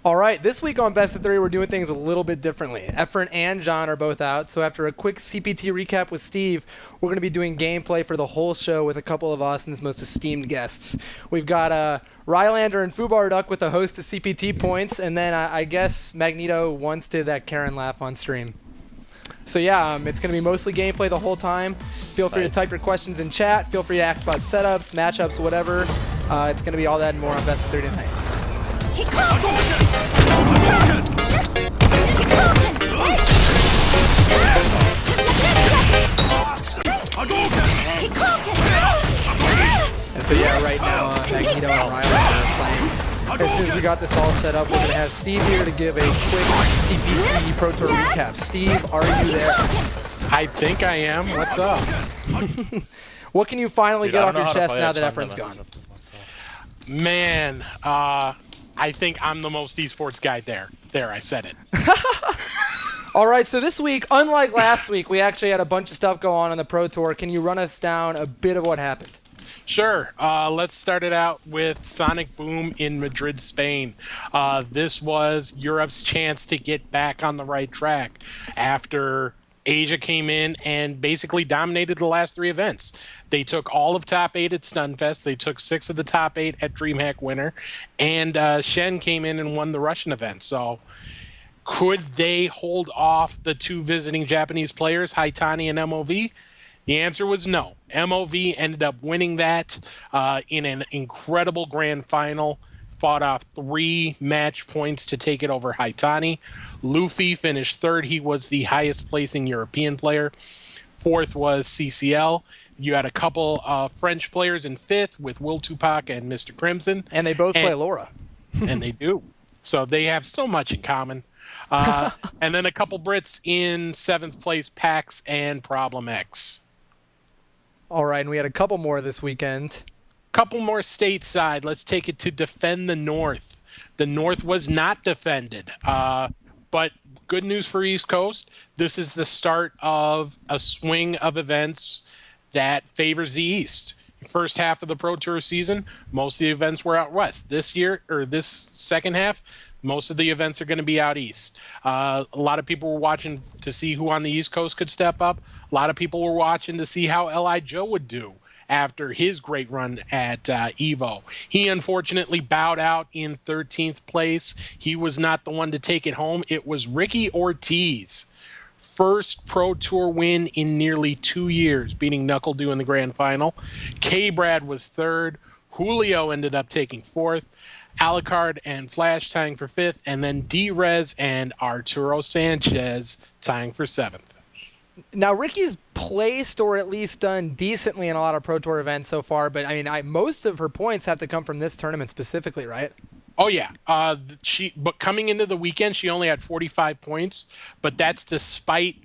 All right, this week on Best of 3, we're doing things a little bit differently. Efren and John are both out, so after a quick CPT recap with Steve, we're going to be doing gameplay for the whole show with a couple of Austin's most esteemed guests. We've got Rylander and FubarDuck with a host of CPT points, and then I guess Magneto once did that Karen laugh on stream. So yeah, it's going to be mostly gameplay the whole time. Feel free to type your questions in chat. Feel free to ask about setups, matchups, whatever. It's going to be all that and more on Best of 3 tonight. And so yeah, right now Magneto and Rylander are playing. As soon as we got this all set up, we're going to have Steve here to give a quick CPT Pro Tour recap. Steve, are you there? I think I am. What's up? What can you finally get off your chest now that Efren's gone? Man, I think I'm the most esports guy there. There, I said it. All right, so this week, unlike last week, we actually had a bunch of stuff go on the Pro Tour. Can you run us down a bit of what happened? Sure. Let's start it out with Sonic Boom in Madrid, Spain. This was Europe's chance to get back on the right track after Asia came in and basically dominated the last 3 events. They took all of top 8 at Stunfest. They took 6 of the top 8 at DreamHack Winter. And Shen came in and won the Russian event. So could they hold off the 2 visiting Japanese players, Haitani and MOV? The answer was no. MOV ended up winning that in an incredible grand final. Fought off 3 match points to take it over Haitani. Luffy finished 3rd. He was the highest placing European player. 4th was CCL. You had a couple of French players in 5th with Will Tupac and Mr. Crimson. And they both play Laura. And they do. So they have so much in common. And then a couple Brits in 7th place, Pax and Problem X. All right, and we had a couple more this weekend. Couple more stateside. Let's take it to Defend the North. The North was not defended, but good news for East Coast. This is the start of a swing of events that favors the East. First half of the Pro Tour season, most of the events were out west. This year, or this second half, most of the events are going to be out east. A lot of people were watching to see who on the East Coast could step up. A lot of people were watching to see how L.I. Joe would do after his great run at EVO. He unfortunately bowed out in 13th place. He was not the one to take it home. It was Ricky Ortiz. First Pro Tour win in nearly 2 years, beating Knuckle Dew in the grand final. K-Brad was 3rd. Julio ended up taking 4th. Alucard and Flash tying for 5th. And then D-Rez and Arturo Sanchez tying for 7th. Now, Ricky's placed or at least done decently in a lot of Pro Tour events so far, but I mean, most of her points have to come from this tournament specifically, right? Oh yeah, but coming into the weekend, she only had 45 points, but that's despite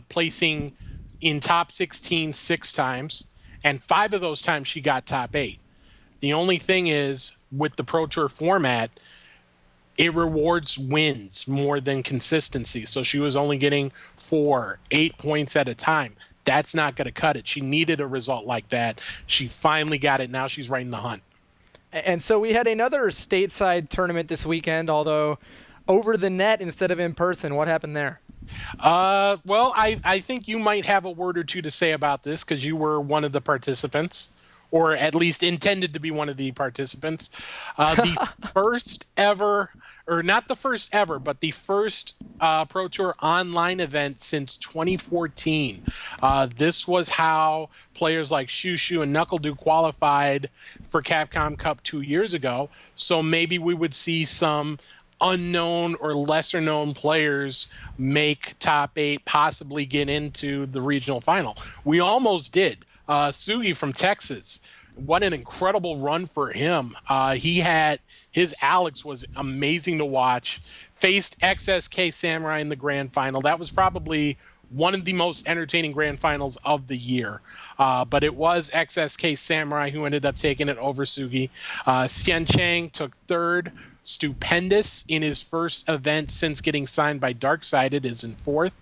placing in top 16 6 times, and 5 of those times she got top 8. The only thing is, with the Pro Tour format, it rewards wins more than consistency. So she was only getting 4, 8 points at a time. That's not going to cut it. She needed a result like that. She finally got it. Now she's right in the hunt. And so we had another stateside tournament this weekend, although over the net instead of in person. What happened there? Well, I think you might have a word or two to say about this because you were one of the participants, or at least intended to be one of the participants. The first ever, or not the first ever, but the first Pro Tour online event since 2014. This was how players like Shushu and Knuckle qualified for Capcom Cup 2 years ago. So maybe we would see some unknown or lesser known players make top 8, possibly get into the regional final. We almost did. Sugi from Texas, what an incredible run for him. He had, his Alex was amazing to watch. Faced XSK Samurai in the grand final. That was probably one of the most entertaining grand finals of the year. But it was XSK Samurai who ended up taking it over Sugi. Xian Chang took 3rd. Stupendous in his first event since getting signed by Darksided is in 4th.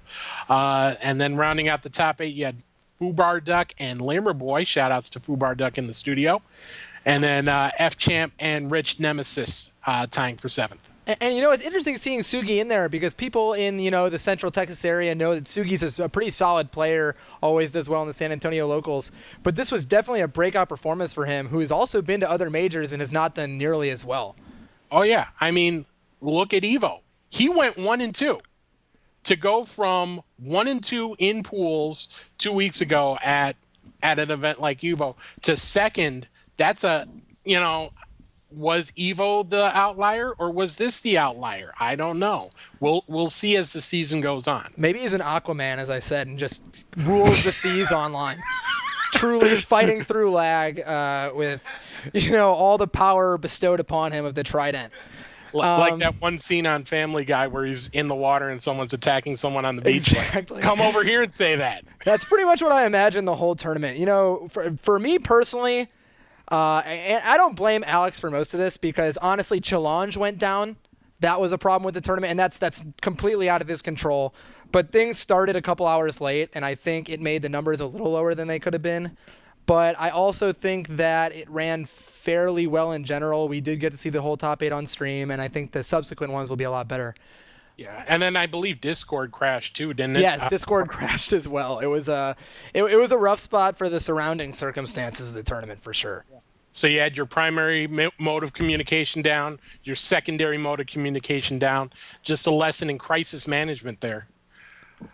And then rounding out the top 8, you had FubarDuck and Lammerboy. Shout outs to FubarDuck in the studio. And then F-Champ and Rich Nemesis tying for 7th. And it's interesting seeing Sugi in there because people in, the Central Texas area know that Sugi's a pretty solid player, always does well in the San Antonio locals. But this was definitely a breakout performance for him, who has also been to other majors and has not done nearly as well. Oh, yeah. I mean, look at Evo. He went 1-2. To go from 1-2 in pools 2 weeks ago at an event like Evo to second, that's was Evo the outlier or was this the outlier? I don't know. We'll see as the season goes on. Maybe he's an Aquaman, as I said, and just rules the seas online. Truly fighting through lag with, all the power bestowed upon him of the trident. Like that one scene on Family Guy where he's in the water and someone's attacking someone on the beach. Exactly. Come over here and say that. That's pretty much what I imagine the whole tournament. For me personally, and I don't blame Alex for most of this because honestly, Challenge went down. That was a problem with the tournament, and that's completely out of his control. But things started a couple hours late, and I think it made the numbers a little lower than they could have been. But I also think that it ran fairly well in general. We did get to see the whole top 8 on stream, and I think the subsequent ones will be a lot better. Yeah, and then I believe Discord crashed too, didn't it? Yes, Discord crashed as well. It was a rough spot for the surrounding circumstances of the tournament for sure. So you had your primary mode of communication down, your secondary mode of communication down. Just a lesson in crisis management there.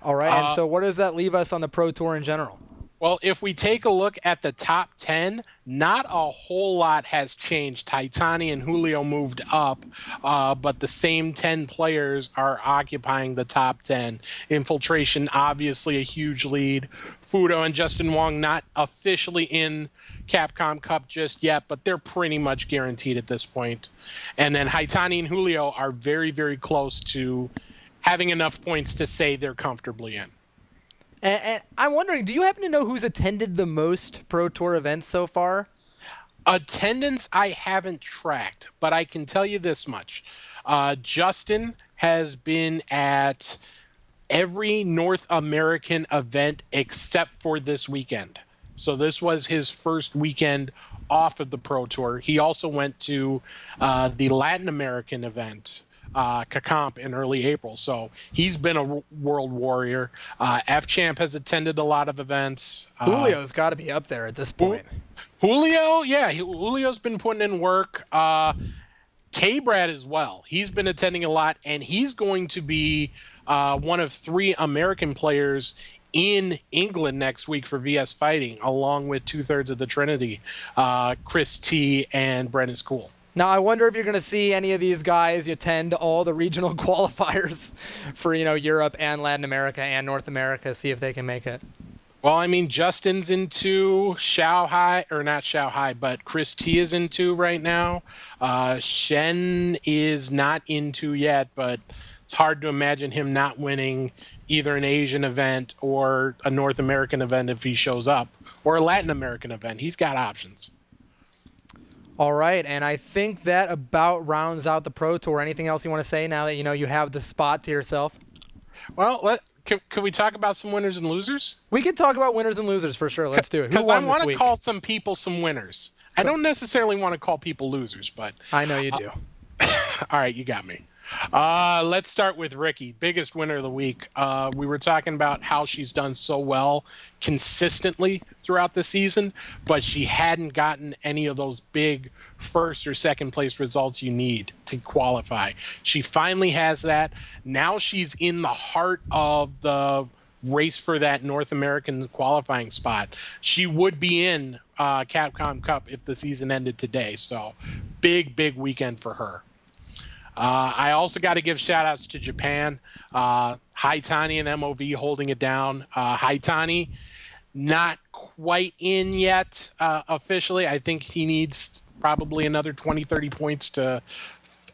All right, and so what does that leave us on the Pro Tour in general? Well, if we take a look at the top 10, not a whole lot has changed. Titani and Julio moved up, but the same 10 players are occupying the top 10. Infiltration, obviously a huge lead. Fudo and Justin Wong not officially in Capcom Cup just yet, but they're pretty much guaranteed at this point. And then Haitani and Julio are very, very close to having enough points to say they're comfortably in. And I'm wondering, do you happen to know who's attended the most Pro Tour events so far? Attendance I haven't tracked, but I can tell you this much. Justin has been at every North American event except for this weekend. So this was his first weekend off of the Pro Tour. He also went to the Latin American event, Cacamp, in early April. So he's been a world warrior. F-Champ has attended a lot of events. Julio's got to be up there at this point. Julio, yeah, Julio's been putting in work. K-Brad as well. He's been attending a lot, and he's going to be one of 3 American players in England next week for VS Fighting, along with 2/3 of the Trinity, Chris T and Brennan School. Now, I wonder if you're going to see any of these guys attend all the regional qualifiers for, Europe and Latin America and North America, see if they can make it. Well, I mean, Justin's into Shanghai, or not Shanghai, but Chris T is into right now. Shen is not into yet, but it's hard to imagine him not winning either an Asian event or a North American event if he shows up, or a Latin American event. He's got options. All right, and I think that about rounds out the Pro Tour. Anything else you want to say now that you have the spot to yourself? Well, can we talk about some winners and losers? We can talk about winners and losers for sure. Let's do it. Because I want to call some people some winners. I don't necessarily want to call people losers, but I know you do. All right, you got me. Let's start with Ricky, biggest winner of the week. We were talking about how she's done so well consistently throughout the season, but she hadn't gotten any of those big first or second place results you need to qualify. She finally has that. Now she's in the heart of the race for that North American qualifying spot. She would be in Capcom Cup if the season ended today, so big weekend for her. I also got to give shout-outs to Japan. Haitani and MOV holding it down. Haitani not quite in yet officially. I think he needs probably another 20-30 points to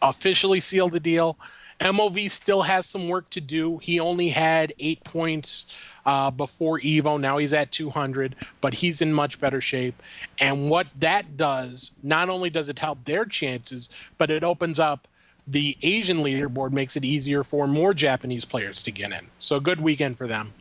officially seal the deal. MOV still has some work to do. He only had 8 points before Evo. Now he's at 200, but he's in much better shape. And what that does, not only does it help their chances, but it opens up the Asian leaderboard, makes it easier for more Japanese players to get in. So good weekend for them.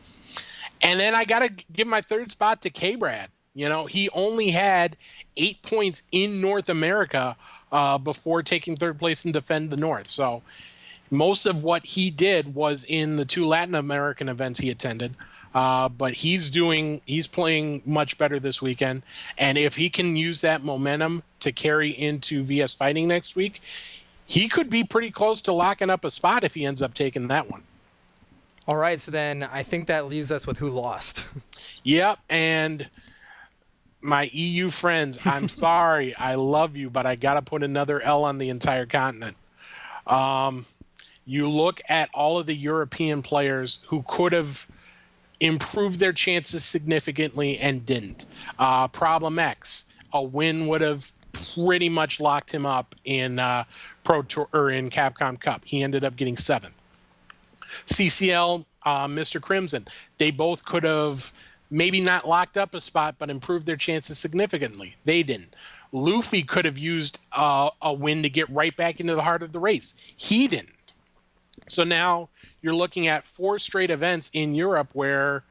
And then I got to give my third spot to K-Brad. He only had 8 points in North America before taking third place in Defend the North. So most of what he did was in the 2 Latin American events he attended. But he's playing much better this weekend. And if he can use that momentum to carry into VS Fighting next week, he could be pretty close to locking up a spot if he ends up taking that one. All right, so then I think that leaves us with who lost. Yep, and my EU friends, I'm sorry, I love you, but I got to put another L on the entire continent. You look at all of the European players who could have improved their chances significantly and didn't. Problem X, a win would have pretty much locked him up in Pro Tour or in Capcom Cup. He ended up getting 7th. CCL, Mr. Crimson, they both could have maybe not locked up a spot, but improved their chances significantly. They didn't. Luffy could have used a win to get right back into the heart of the race. He didn't. So now you're looking at 4 straight events in Europe where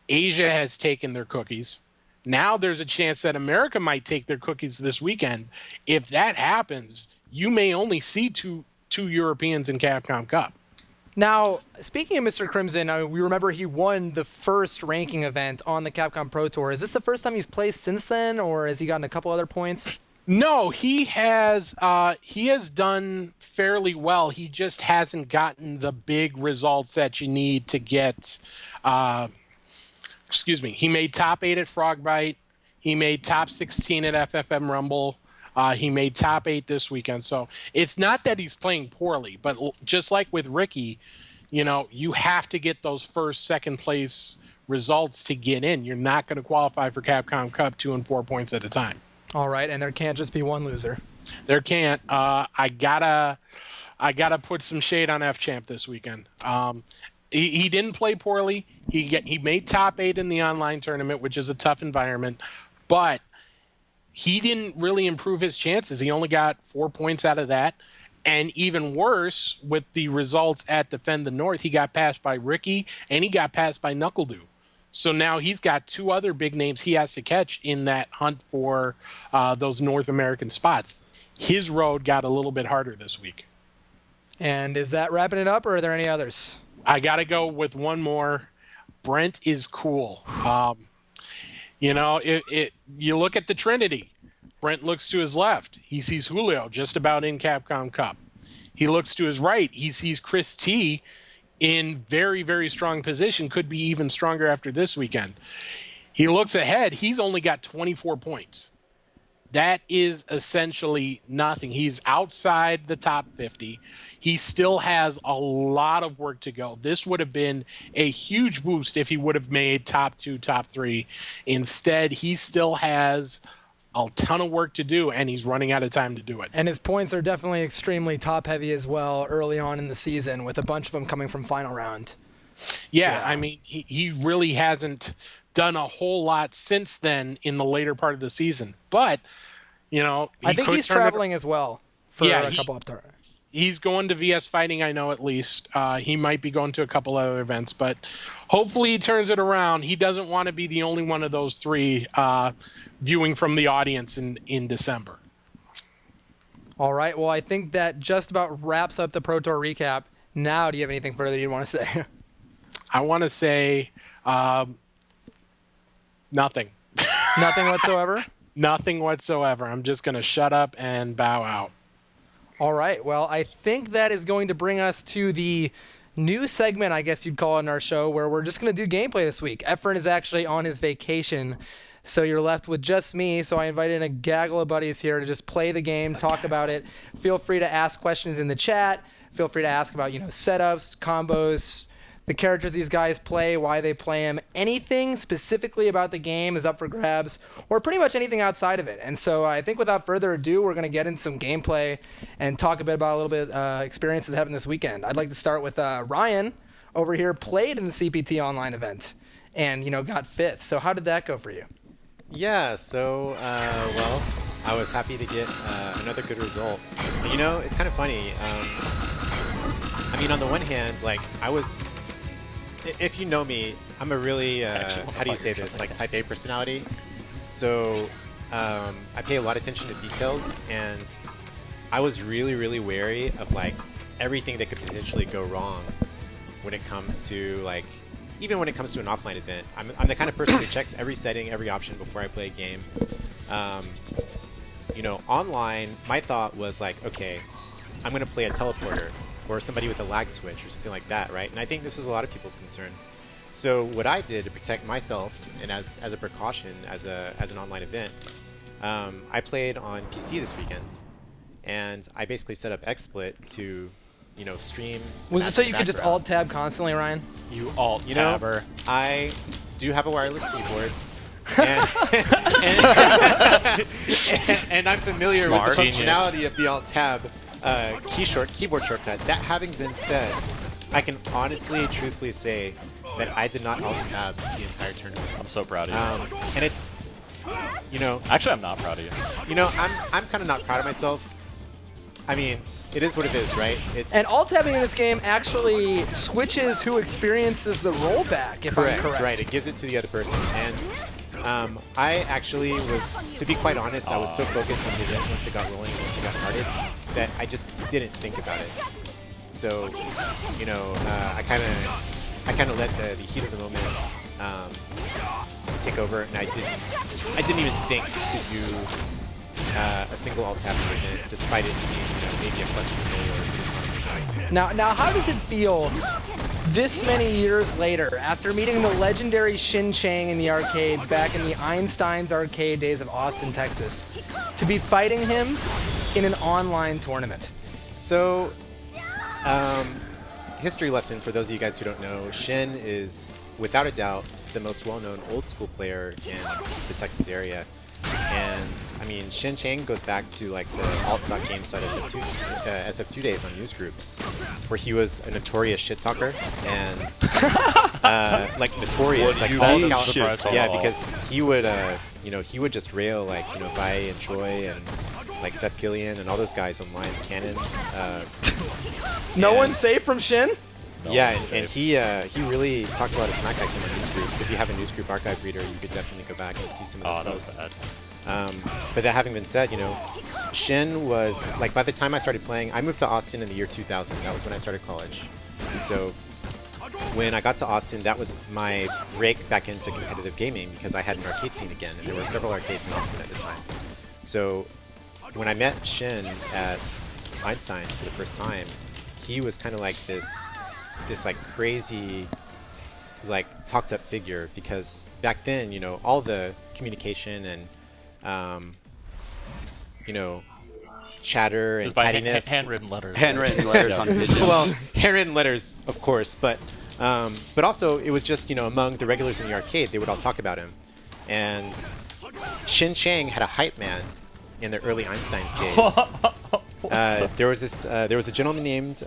Asia has taken their cookies. Now there's a chance that America might take their cookies this weekend. If that happens, you may only see two Europeans in Capcom Cup. Now, speaking of Mr. Crimson, we remember he won the first ranking event on the Capcom Pro Tour. Is this the first time he's placed since then, or has he gotten a couple other points? No, he has done fairly well. He just hasn't gotten the big results that you need to get. He made top 8 at Frogbite. He made top 16 at FFM Rumble. He made top 8 this weekend. So it's not that he's playing poorly, but just like with Ricky, you have to get those first, second place results to get in. You're not going to qualify for Capcom Cup 2 and 4 points at a time. All right, and there can't just be one loser. There can't. I gotta put some shade on F Champ this weekend. He didn't play poorly. He made top 8 in the online tournament, which is a tough environment, but he didn't really improve his chances. He only got 4 points out of that. And even worse, with the results at Defend the North, he got passed by Ricky and he got passed by Knuckledew. So now he's got 2 other big names he has to catch in that hunt for those North American spots. His road got a little bit harder this week. And is that wrapping it up, or are there any others? I got to go with one more. Brent is cool. You look at the Trinity. Brent looks to his left. He sees Julio just about in Capcom Cup. He looks to his right. He sees Chris T in very, very strong position, could be even stronger after this weekend. He looks ahead. He's only got 24 points. That is essentially nothing. He's outside the top 50. He still has a lot of work to go. This would have been a huge boost if he would have made top 2, top 3. Instead, he still has a ton of work to do, and he's running out of time to do it. And his points are definitely extremely top-heavy as well early on in the season, with a bunch of them coming from final round. Yeah. I mean, he really hasn't done a whole lot since then in the later part of the season. But, I think he's traveling as well for a couple up there. He's going to VS Fighting, I know, at least. He might be going to a couple other events, but hopefully he turns it around. He doesn't want to be the only one of those 3 viewing from the audience in December. All right. Well, I think that just about wraps up the Pro Tour recap. Now, do you have anything further you want to say? I want to say nothing. Nothing whatsoever? Nothing whatsoever. I'm just going to shut up and bow out. All right. Well, I think that is going to bring us to the new segment, I guess you'd call it, in our show, where we're just going to do gameplay this week. Efren is actually on his vacation, so you're left with just me. So I invited in a gaggle of buddies here to just play the game, talk about it. Feel free to ask questions in the chat. Feel free to ask about, setups, combos, the characters these guys play, why they play them. Anything specifically about the game is up for grabs, or pretty much anything outside of it. And so I think without further ado, we're going to get into some gameplay and talk a bit about a little bit experiences having this weekend. I'd like to start with Ryan over here, played in the CPT online event and, got 5th. So how did that go for you? Yeah, so, I was happy to get another good result. But, it's kind of funny. On the one hand, if you know me, I'm a really, how do you say this, type A personality. So I pay a lot of attention to details, and I was really wary of like everything that could potentially go wrong when it comes to like, even when it comes to an offline event. I'm the kind of person who checks every setting, every option before I play a game. You know, online, my thought was like, okay, I'm going to play a teleporter or somebody with a lag switch or something like that, right? And I think this is a lot of people's concern. So what I did to protect myself and as a precaution, as an online event, I played on PC this weekend, and I basically set up XSplit to, you know, stream. Was it so you could just alt tab constantly, Ryan? You alt You know, tabber. I do have a wireless keyboard. And I'm familiar Smart. with the Genius. functionality of the alt tab keyboard shortcut. That having been said, I can honestly, truthfully say that I did not alt tab the entire tournament. I'm so proud of you. And it's, you know, Actually, I'm not proud of you. you know, I'm kind of not proud of myself. I mean, it is what it is, right? It's And alt tabbing in this game actually switches who experiences the rollback, if I'm correct. right. It gives it to the other person. And I actually was, to be quite honest, I was so focused on the event once it got rolling, once it got started, that I just didn't think about it. So, you know, I kind of let the heat of the moment take over, and I didn't even think to do a single alt tab movement, despite it being, you know, maybe a question delay or something like that. Now how does it feel this many years later, after meeting the legendary Shin Chang in the arcades back in the Einstein's arcade days of Austin, Texas, to be fighting him in an online tournament? So, history lesson for those of you guys who don't know, Shin is, without a doubt, the most well-known old-school player in the Texas area. And, I mean, Shin Chang goes back to, like, the alt.game site SF2 days on news groups, where he was a notorious shit-talker, and, like, notorious, like, all yeah, because he would, you know, he would just rail, like, you know, Vi and Troy and, like, Seth Killian and all those guys online, cannons. No one's safe from Shin? Yeah, and he really talked a lot of smack at him in news groups. If you have a news group archive reader, you could definitely go back and see some of those posts. But that having been said, you know, Shin was, like, by the time I started playing, I moved to Austin in the year 2000. That was when I started college. And so when I got to Austin, that was my break back into competitive gaming, because I had an arcade scene again, and there were several arcades in Austin at the time. So when I met Shin at Einstein's for the first time, he was kind of like this like crazy, like, talked up figure, because back then, you know, all the communication and you know, chatter and cattiness, handwritten letters. Handwritten letters on pigeons. well, handwritten letters, of course, but also it was just, you know, among the regulars in the arcade, they would all talk about him. And Shin Chang had a hype man in the early Einstein's days. There was a gentleman named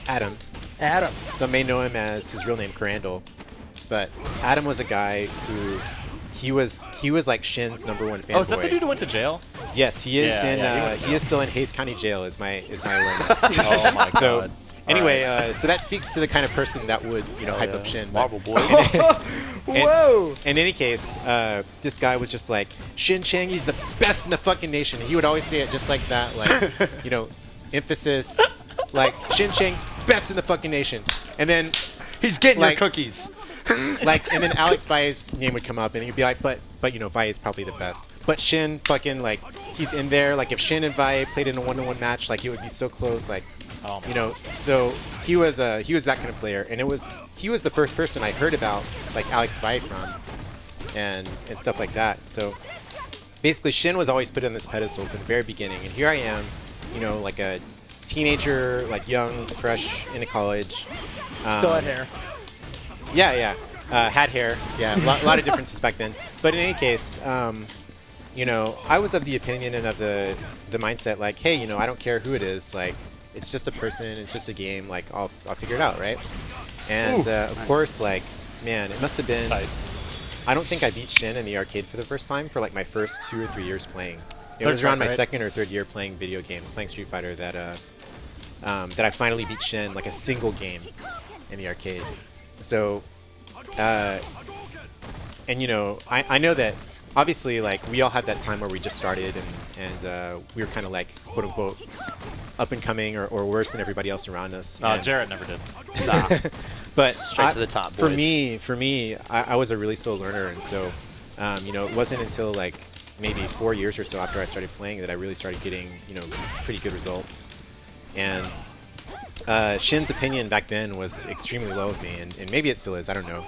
Adam. Adam. Some may know him as his real name, Carandle, but Adam was a guy who he was like Shin's #1 fanboy. Oh, is that the dude who went to jail? Yes, he is he is still in Hayes County Jail. Is my awareness. Oh my god. So anyway, so that speaks to the kind of person that would, you know, hype up Shin. Marvel boy. Whoa! In any case, this guy was just like, Shin Chang, he's the best in the fucking nation. He would always say it just like that, like, you know, emphasis, like, Shin Chang, best in the fucking nation. And then He's getting like, your cookies. like, and then Alex Vaille's name would come up, and he'd be like, but you know, Vaille is probably the best. But Shin, fucking, like, he's in there. Like, if Shin and Vaille played in a 1-to-1 match, like, it would be so close, like, you know. So he was that kind of player, and he was the first person I heard about, like, Alex Vaille from, and stuff like that. So basically, Shin was always put on this pedestal from the very beginning, and here I am, you know, like a teenager, like, young, fresh, into college. Still had hair. Yeah. Had hair. Yeah, a lot of differences back then. But in any case, you know, I was of the opinion and of the mindset, like, hey, you know, I don't care who it is. Like, it's just a person. It's just a game. Like, I'll figure it out, right? And of course, like, man, it must have been. I don't think I beat Shin in the arcade for the first time for, like, my first 2 or 3 years playing. It was around my second or third year playing video games, playing Street Fighter, that I finally beat Shin, like, a single game in the arcade. So, and, you know, I know that obviously, like, we all had that time where we just started and we were kind of like, quote unquote, up and coming or worse than everybody else around us. No, And- Jarrett never did. Nah. But Straight to the top, For boys. me, I was a really slow learner, and so, you know, it wasn't until like maybe 4 years or so after I started playing that I really started getting, you know, pretty good results. And Shin's opinion back then was extremely low of me, and maybe it still is. I don't know.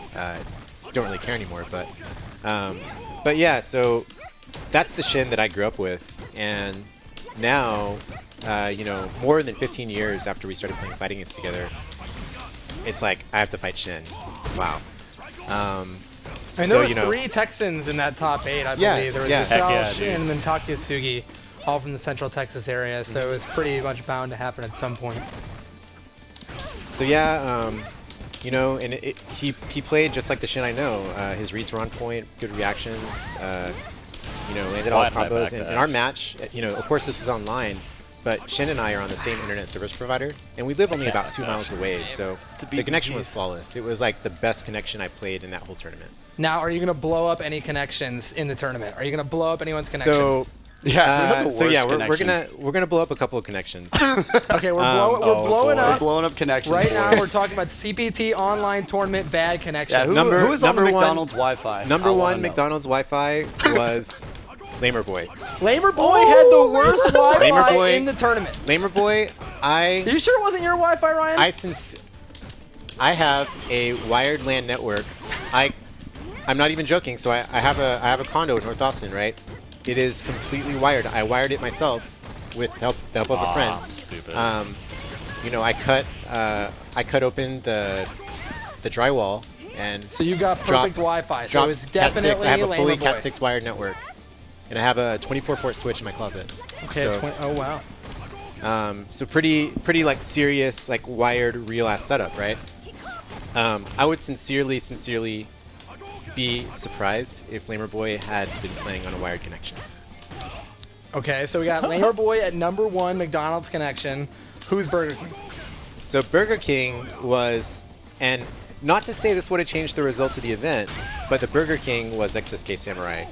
Don't really care anymore. But yeah, so that's the Shin that I grew up with, and now, you know, more than 15 years after we started playing fighting games together, it's like I have to fight Shin. Wow. I mean, so, there was you know, 3 Texans in that top 8, I Yeah, believe. There was yeah. yourself, Heck yeah, Shin, dude. and then Takasugi, all from the Central Texas area. So it was pretty much bound to happen at some point. So yeah, you know, and he played just like the Shin I know. His reads were on point, good reactions. You know, landed all his Flat combos. back And our match, you know, of course this was online, but Shin and I are on the same internet service provider, and we live only about 2 miles away. So the connection was flawless. It was like the best connection I played in that whole tournament. Now, are you going to blow up any connections in the tournament? Are you going to blow up anyone's connection? So Yeah, so yeah, we're gonna blow up a couple of connections. Okay, we're blowing We're up. blowing up connections. Right now, boys. we're talking about CPT online tournament bad connections. Yeah, who, Number- who is on the number one- McDonald's Wi-Fi? Number I wanna one know. McDonald's Wi-Fi was Lamer Boy. Lamer Boy had the worst Lamer Wi-Fi Boy. in the tournament. Lamer Boy, Are you sure it wasn't your Wi-Fi, Ryan? I have a wired LAN network. I'm not even joking. So I have a condo in North Austin, right? It is completely wired. I wired it myself with the help of a friend. Stupid. You know, I cut open the drywall and so you got perfect dropped- Wi-Fi. So dropped it's Cat 6. definitely I have a Lamer fully Boy. Cat 6 wired network, and I have a 24-port switch in my closet. Okay. So, Oh wow. so pretty like serious, like wired real ass setup, right? I would sincerely be surprised if Lamer Boy had been playing on a wired connection. Okay, so we got Lamer Boy at number 1 McDonald's connection. Who's Burger King? So Burger King was, and not to say this would have changed the results of the event, but the Burger King was XSK Samurai.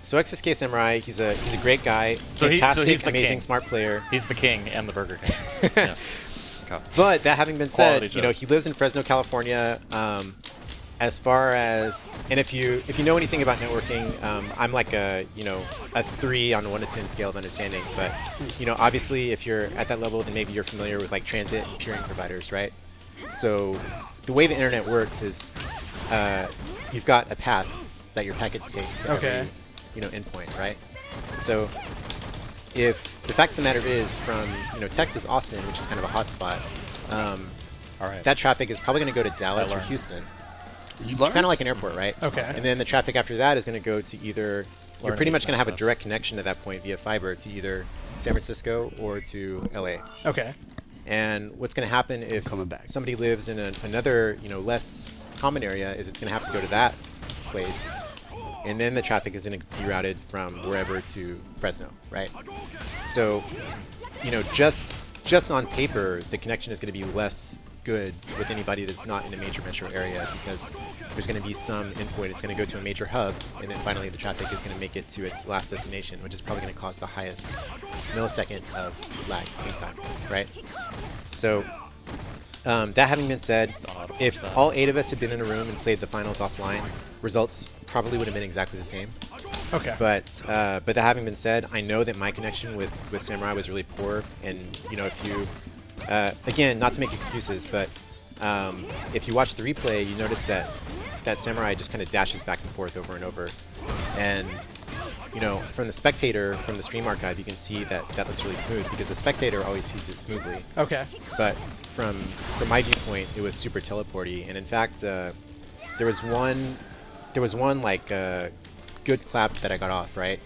So XSK Samurai, he's a great guy, So fantastic, he's the amazing, king. smart player. He's the king and the Burger King. Yeah. Okay. But that having been said, Quality you know, jokes. he lives in Fresno, California. As far as, and if you know anything about networking, I'm like a 3 on a 1 to 10 scale of understanding. But you know, obviously, if you're at that level, then maybe you're familiar with like transit and peering providers, right? So the way the internet works is you've got a path that your packets take to Okay. every endpoint, right? So if the fact of the matter is from Texas, Austin, which is kind of a hot spot, All right. that traffic is probably going to go to Dallas or learned. Houston. You It's kind of like an airport, right? Okay. And then the traffic after that is going to go to either, you're Learning pretty much these going to have a matchups. direct connection at that point via fiber to either San Francisco or to LA. Okay. And what's going to happen if Coming back. somebody lives in another, less common area is it's going to have to go to that place. And then the traffic is going to be routed from wherever to Fresno, right? So, just on paper, the connection is going to be less good with anybody that's not in a major metro area because there's going to be some endpoint. It's going to go to a major hub, and then finally the traffic is going to make it to its last destination, which is probably going to cause the highest millisecond of lag anytime, right? So that having been said, if all 8 of us had been in a room and played the finals offline, results probably would have been exactly the same. Okay. But that having been said, I know that my connection with Samurai was really poor, and if you again, not to make excuses, but if you watch the replay, you notice that Samurai just kind of dashes back and forth over and over, and from the spectator, from the stream archive, you can see that looks really smooth because the spectator always sees it smoothly. Okay. But from my viewpoint, it was super teleporty, and in fact, there was one like good clap that I got off, right?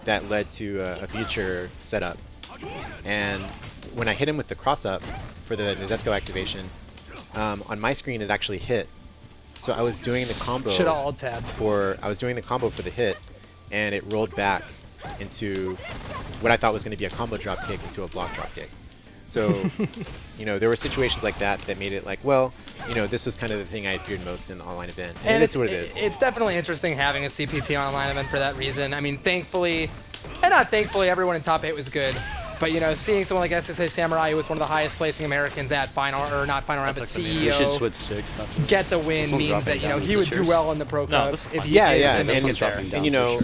That led to a future setup, and when I hit him with the cross up for the Nadesco activation, on my screen it actually hit. So I was doing the combo. Should have alt tabbed. I was doing the combo for the hit, and it rolled back into what I thought was going to be a combo drop kick into a block drop kick. So, you know, there were situations like that that made it like, well, you know, this was kind of the thing I feared most in the online event. And this is what it is. It's definitely interesting having a CPT online event for that reason. I mean, thankfully, and not thankfully, everyone in top 8 was good. But, you know, seeing someone like SSA Samurai, who was one of the highest placing Americans at final, or not final round, but CEO, get the win means that, you know, he would do well in the Pro Cup if he is in the there. And, you know,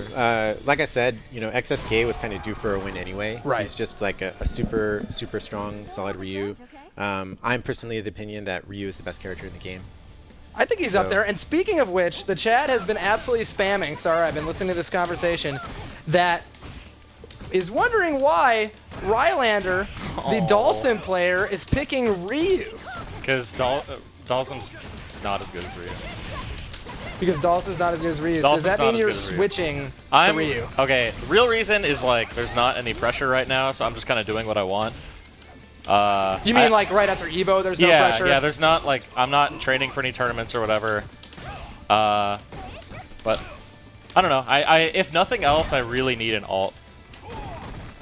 like I said, you know, XSK was kind of due for a win anyway. Right. He's just like a super strong, solid Ryu. I'm personally of the opinion that Ryu is the best character in the game. I think he's up there. And speaking of which, the chat has been absolutely spamming. Sorry, I've been listening to this conversation. That is wondering why Rylander, the Dawson player, is picking Ryu. Because Dawson's not as good as Ryu. Because Dawson's not as good as Ryu. So does that mean you're switching to Ryu? Okay, the real reason is like there's not any pressure right now, so I'm just kind of doing what I want. You mean like right after Evo there's no pressure? Yeah, there's not like, I'm not training for any tournaments or whatever. But I don't know. If nothing else, I really need an alt.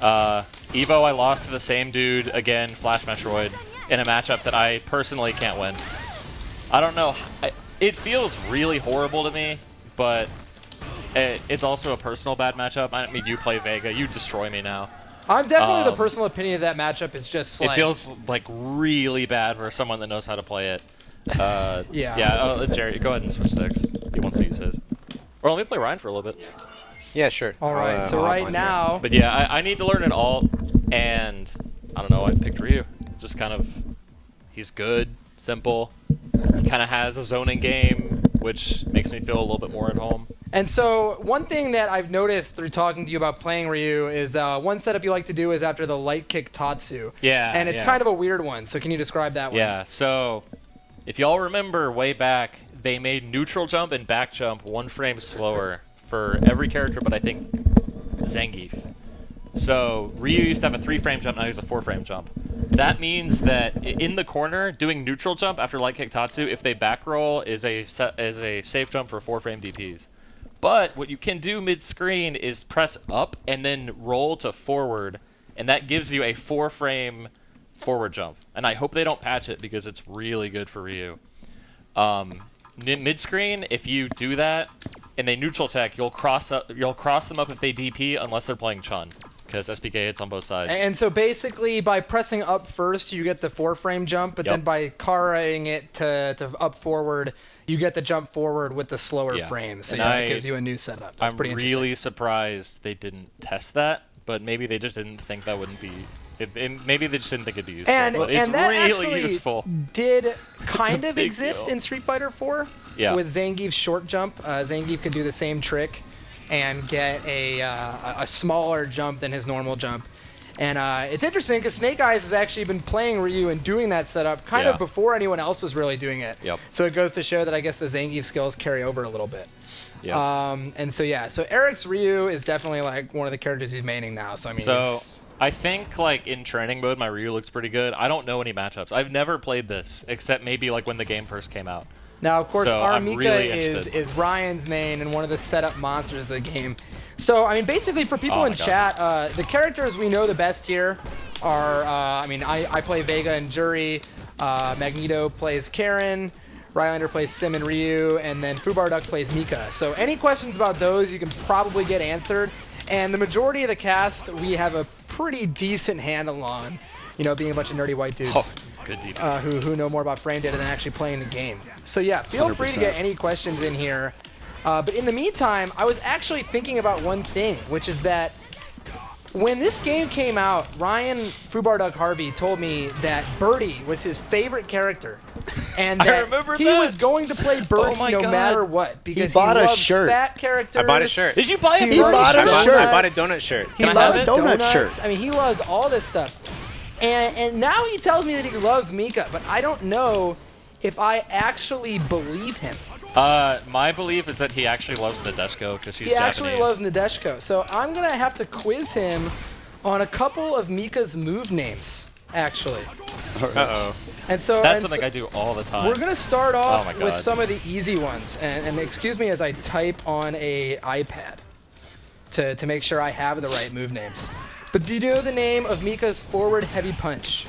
Evo, I lost to the same dude again, Flash Metroid, in a matchup that I personally can't win. I don't know. It feels really horrible to me, but it's also a personal bad matchup. I mean, you play Vega, you destroy me now. I'm definitely the personal opinion of that matchup is just like... It feels like really bad for someone that knows how to play it. Yeah. Yeah, Jerry, go ahead and switch sticks. He wants to use his. Or let me play Ryan for a little bit. Yeah, sure. All right, so right now... But yeah, I need to learn an alt, and I don't know, I picked Ryu. Just kind of... He's good, simple. He kind of has a zoning game, which makes me feel a little bit more at home. And so one thing that I've noticed through talking to you about playing Ryu is one setup you like to do is after the light kick Tatsu. Yeah. And it's kind of a weird one, so can you describe that one? Yeah, so if y'all remember way back, they made neutral jump and back jump 1 frame slower for every character, but I think Zangief. So Ryu used to have a 3-frame jump, now he has a 4-frame jump. That means that in the corner, doing neutral jump after light kick Tatsu, if they back roll, is a safe jump for 4-frame DPs. But what you can do mid-screen is press up and then roll to forward, and that gives you a 4-frame forward jump. And I hope they don't patch it because it's really good for Ryu. Mid-screen, if you do that and they neutral tech, you'll cross them up if they DP unless they're playing Chun, because SPK hits on both sides. And so basically, by pressing up first, you get the 4-frame jump, but then by carrying it to up forward, you get the jump forward with the slower frame. So it gives you a new setup. That's pretty interesting. I'm really surprised they didn't test that, but maybe they just didn't think that wouldn't be... maybe they just didn't think it'd be useful, but it's that really useful. Did kind of exist in Street Fighter 4 with Zangief's short jump. Zangief could do the same trick and get a smaller jump than his normal jump. And it's interesting because Snake Eyes has actually been playing Ryu and doing that setup kind of before anyone else was really doing it. So it goes to show that I guess the Zangief skills carry over a little bit. And so Eric's Ryu is definitely like one of the characters he's maining now. So I mean, I think like in training mode, my Ryu looks pretty good. I don't know any matchups. I've never played this except maybe like when the game first came out. Now, of course, Armika really is Ryan's main and one of the setup monsters of the game. So, I mean, basically for people in chat, the characters we know the best here are, I play Vega and Jury, Magneto plays Karen, Rylander plays Sim and Ryu, and then FubarDuck plays Mika. So any questions about those you can probably get answered. And the majority of the cast we have a pretty decent handle on, you know, being a bunch of nerdy white dudes. Good who know more about frame data than actually playing the game. So yeah, feel free to get any questions in here. But in the meantime, I was actually thinking about one thing, which is that when this game came out, Ryan FubarDuck Harvey told me that Birdie was his favorite character. And that he was going to play Birdie no matter what, because he loves fat characters. I bought a shirt. Did you buy a He bought a shirt. I bought a donut shirt. He loves a donut shirt. I mean, he loves all this stuff. And now he tells me that he loves Mika, but I don't know if I actually believe him. My belief is that he actually loves Nadeshiko because she's Japanese. He actually loves Nadeshiko. So I'm going to have to quiz him on a couple of Mika's move names, actually. Uh-oh. And so that's something I do all the time. We're going to start off with some of the easy ones. And excuse me as I type on a iPad to make sure I have the right move names. But do you know the name of Mika's forward heavy punch?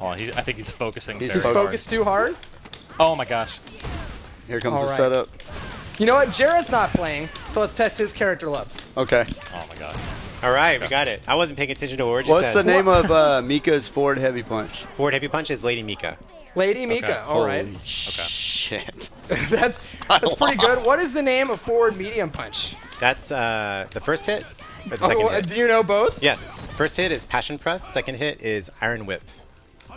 Hold on, I think he's focusing. He's He's very hard. focused too hard. Oh my gosh. Here comes All the right. setup. You know what? Jarrett's not playing, so let's test his character love. Okay. Oh my god. All right, we got it. I wasn't paying attention to what Orgy What's the said. name of Mika's forward heavy punch? Forward heavy punch is Lady Mika. Lady Mika. All right. Holy shit. that's pretty good. What is the name of forward medium punch? That's the first hit, or the second hit? Do you know both? Yes. First hit is Passion Press. Second hit is Iron Whip.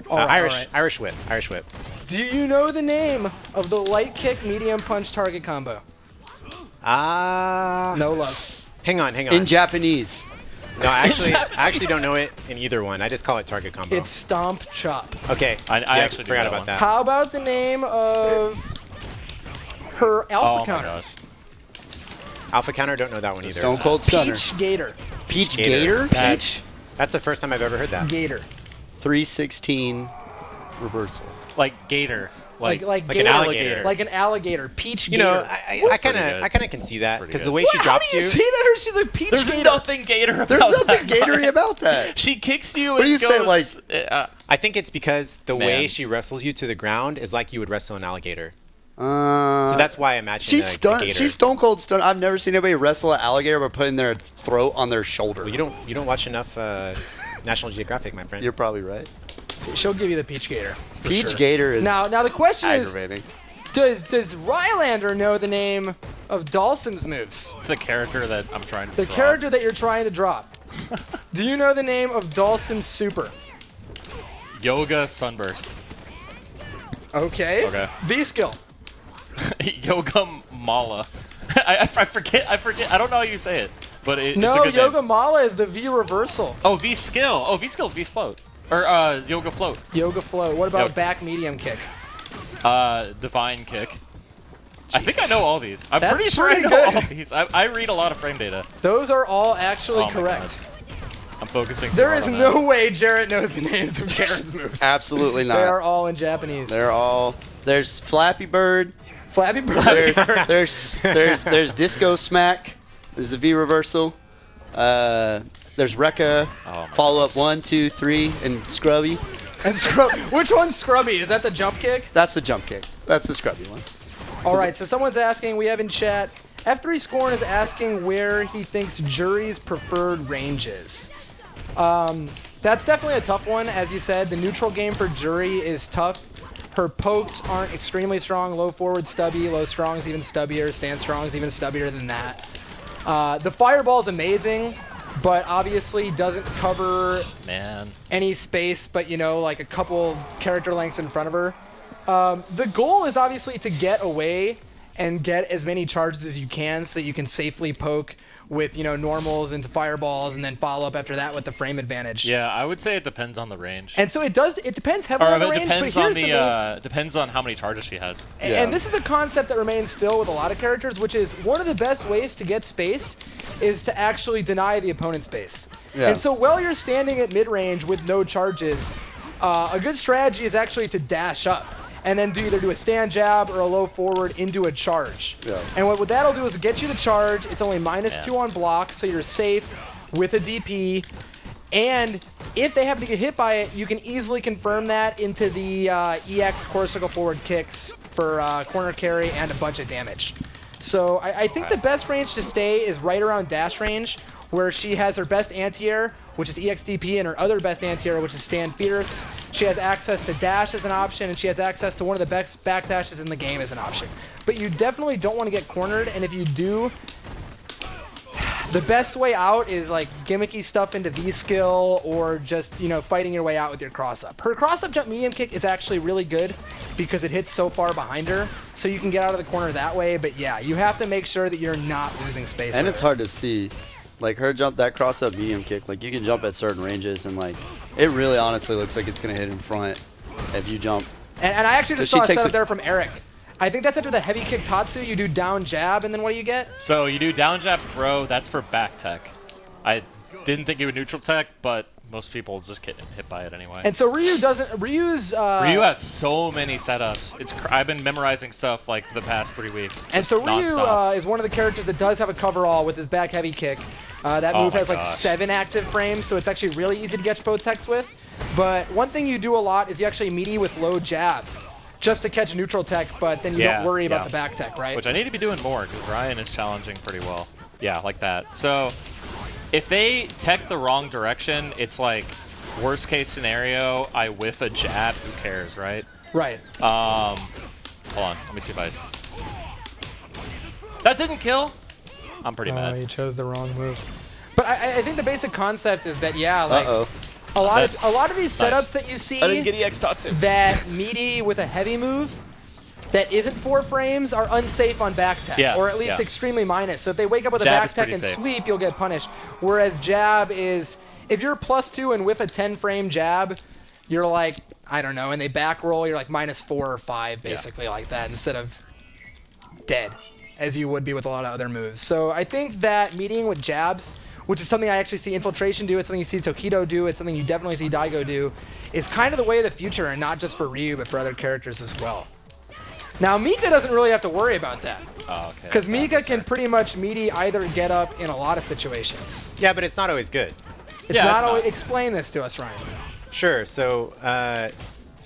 All right, Irish all right. Irish Whip. Irish Whip. Do you know the name of the light kick medium punch target combo? No love. Hang on. In Japanese. No, I actually don't know it in either one. I just call it target combo. It's stomp chop. Okay. I yeah, actually do forgot that about one. that. How about the name of her alpha Oh counter? my gosh. Alpha counter, don't know that one either. Stone Cold Stunner. Peach Gator. Peach Gator. Gator? Peach That's the first time I've ever heard that. Gator. 316 reversal. Like gator. Like an gator, alligator. Like an alligator. Peach You Gator. know, I kind pretty good. of can see that pretty because good. the way she How drops do you you. see that? Or she's like Peach There's Gator. nothing gator about There's nothing that. gatory about that. She kicks you What and do you say, goes, like- I think it's because the way Man. she wrestles you to the ground is like you would wrestle an alligator. So So that's why I imagine she's the stunned. gator. She's stone cold stunned. I've never seen anybody wrestle an alligator by putting their throat on their shoulder. Well, you don't watch enough National Geographic, my friend. You're probably right. She'll give you the Peach Gator. for Peach sure. Gator is Now the question is, aggravating. does Rylander know the name of Dawson's moves? the character that I'm trying to The draw. character that you're trying to drop. Do you know the name of Dawson's super? Yoga Sunburst. Okay. Okay. V-skill. Yoga Mala. I forget. I don't know how you say it, but it's a No, good Yoga name. Mala is the V reversal. Oh, V skill. Oh, V skill's V float. Or Yoga float. Yoga flow. What about Yep. back medium kick? Divine kick. I think I know all these. I'm That's pretty sure I pretty know good. all these. I read a lot of frame data. Those are all actually Oh my correct. God. I'm focusing. too There hard is on no that. way Jarrett knows the names of Karen's moves. Absolutely They are not. all in Japanese. They're all. There's Flappy Bird. Flappy Bird. There's Disco Smack. There's the V reversal. There's Rekka. Oh my Follow up 1, 2, 3, and Scrubby. And which one's Scrubby? Is that the jump kick? That's the jump kick. That's the Scrubby one. All right, so someone's asking, we have in chat, F3 Scorn is asking where he thinks Jury's preferred range is. That's definitely a tough one. As you said, the neutral game for Jury is tough. Her pokes aren't extremely strong. Low forward stubby, low strong is even stubbier, stand strong is even stubbier than that. The fireball's amazing, but obviously doesn't cover Man. any space but, you know, like a couple character lengths in front of her. The goal is obviously to get away and get as many charges as you can so that you can safely poke with, you know, normals into fireballs and then follow up after that with the frame advantage. Yeah, I would say it depends on the range. And so it depends heavily Or on the it range, but depends on here's the main, depends on how many charges she has. and this is a concept that remains still with a lot of characters, which is one of the best ways to get space is to actually deny the opponent space. Yeah. And so while you're standing at mid-range with no charges, a good strategy is actually to dash up and then either do a stand jab or a low forward into a charge. Yeah. And what that'll do is get you the charge. It's only -2 on block, so you're safe with a DP. And if they happen to get hit by it, you can easily confirm that into the EX core circle forward kicks for corner carry and a bunch of damage. So I think the best range to stay is right around dash range, where she has her best anti-air, which is EXDP, and her other best anti-air, which is Stand Fierce. She has access to dash as an option, and she has access to one of the best back dashes in the game as an option. But you definitely don't want to get cornered, and if you do, the best way out is like gimmicky stuff into V-skill or just, you know, fighting your way out with your cross-up. Her cross-up jump medium kick is actually really good because it hits so far behind her, so you can get out of the corner that way. But yeah, you have to make sure that you're not losing space. And with it's her. hard to see. Like her jump, that cross up medium kick, like you can jump at certain ranges and like it really honestly looks like it's gonna hit in front if you jump. And I actually just So she saw a takes setup it- there from Eric. I think that's after the heavy kick Tatsu. You do down jab, and then what do you get? So you do down jab throw. That's for back tech. I didn't think you would neutral tech, but most people just get hit by it anyway. And so Ryu doesn't. Ryu's. Ryu has so many setups. I've been memorizing stuff like for the past 3 weeks. And so just Ryu nonstop. is one of the characters that does have a coverall with his back heavy kick. That Oh move my has like gosh. 7 active frames, so it's actually really easy to get both techs with. But one thing you do a lot is you actually meaty with low jab, just to catch neutral tech, but then you don't worry about the back tech, right? Which I need to be doing more, because Ryan is challenging pretty well. Yeah, like that. So if they tech the wrong direction, it's like worst case scenario, I whiff a jab, who cares, right? Right. Hold on, let me see if I... That didn't kill? I'm pretty mad. You chose the wrong move. But I think the basic concept is that, yeah, like, a lot of these setups that you see I didn't get EX Tatsu. that meaty with a heavy move that isn't 4 frames are unsafe on back tech, or at least extremely minus. So if they wake up with a back tech and sweep, you'll get punished. Whereas jab is, if you're +2 and whiff a 10-frame jab, you're like, I don't know, and they back roll, you're like -4 or 5, basically like that, instead of dead, as you would be with a lot of other moves. So I think that meeting with jabs, which is something I actually see Infiltration do, it's something you see Tokido do, it's something you definitely see Daigo do, is kind of the way of the future, and not just for Ryu, but for other characters as well. Now, Mika doesn't really have to worry about that. Oh, okay. Because Mika can pretty much meaty either get up in a lot of situations. Yeah, but it's not always good. It's not always... Explain this to us, Ryan. Sure. So,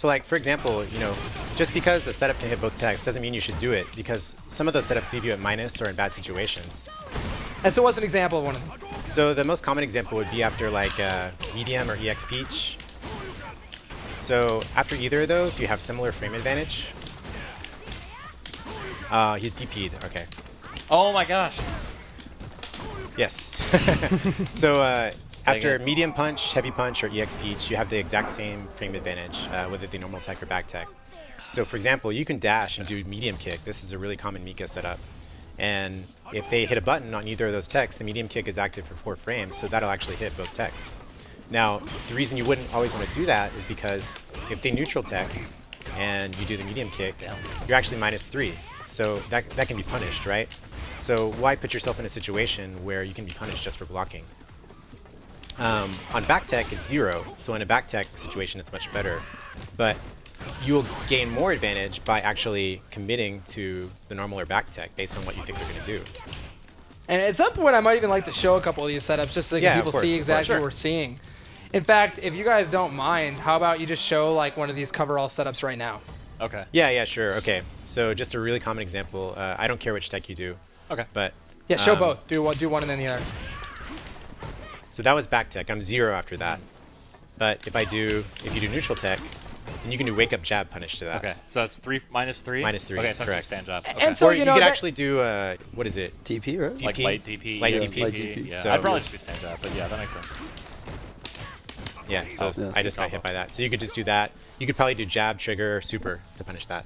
like, for example, you know, just because a setup can hit both techs doesn't mean you should do it, because some of those setups leave you at minus or in bad situations. And so what's an example of one of them? So the most common example would be after, like, medium or EX Peach. So after either of those, you have similar frame advantage. He DP'd. Okay. Oh my gosh. Yes. So after medium punch, heavy punch, or EX Peach, you have the exact same frame advantage, whether it be normal tech or back tech. So for example, you can dash and do medium kick. This is a really common Mika setup. And if they hit a button on either of those techs, the medium kick is active for 4 frames, so that'll actually hit both techs. Now, the reason you wouldn't always want to do that is because if they neutral tech and you do the medium kick, you're actually -3. So that can be punished, right? So why put yourself in a situation where you can be punished just for blocking? On back tech, it's 0. So in a back tech situation, it's much better. But you'll gain more advantage by actually committing to the normal or back tech based on what you think they're going to do. And at some point, I might even like to show a couple of these setups just so people see exactly what we're seeing. In fact, if you guys don't mind, how about you just show like one of these coverall setups right now? Okay. Yeah, sure. Okay. So just a really common example. I don't care which tech you do. Okay. But yeah, show both. Do one and then the other. So that was back tech. I'm 0 after that. But if you do neutral tech, then you can do wake up jab punish to that. Okay. So that's -3? -3. Okay, so correct. stand jab. Okay. And so or you could actually do what is it? TP, right? TP? Like light DP. Light yeah, DP. Light DP. Yeah. So I'd probably just do stand jab, but yeah, that makes sense. Yeah, so I just got hit by that. So you could just do that. You could probably do jab, trigger, super to punish that.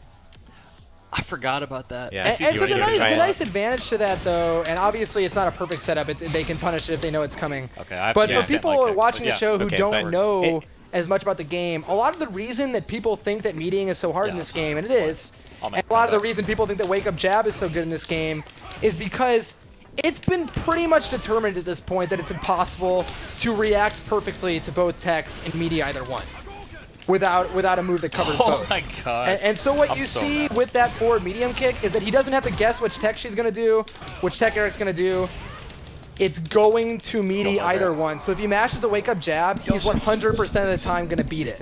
I forgot about that. Yeah, And so the nice advantage to that, though, and obviously it's not a perfect setup. They can punish it if they know it's coming. Okay. But for people watching the show who Okay, don't know as much about the game, a lot of the reason that people think that meeting is so hard in this game, and it is, and a lot of the reason people think that wake up jab is so good in this game, is because it's been pretty much determined at this point that it's impossible to react perfectly to both techs and meaty either one without a move that covers both. Oh my god. And so what you see with that forward medium kick is that he doesn't have to guess which tech she's going to do, which tech Eric's going to do. It's going to meaty either one. So if he mashes a wake up jab, he's 100% of the time going to beat it.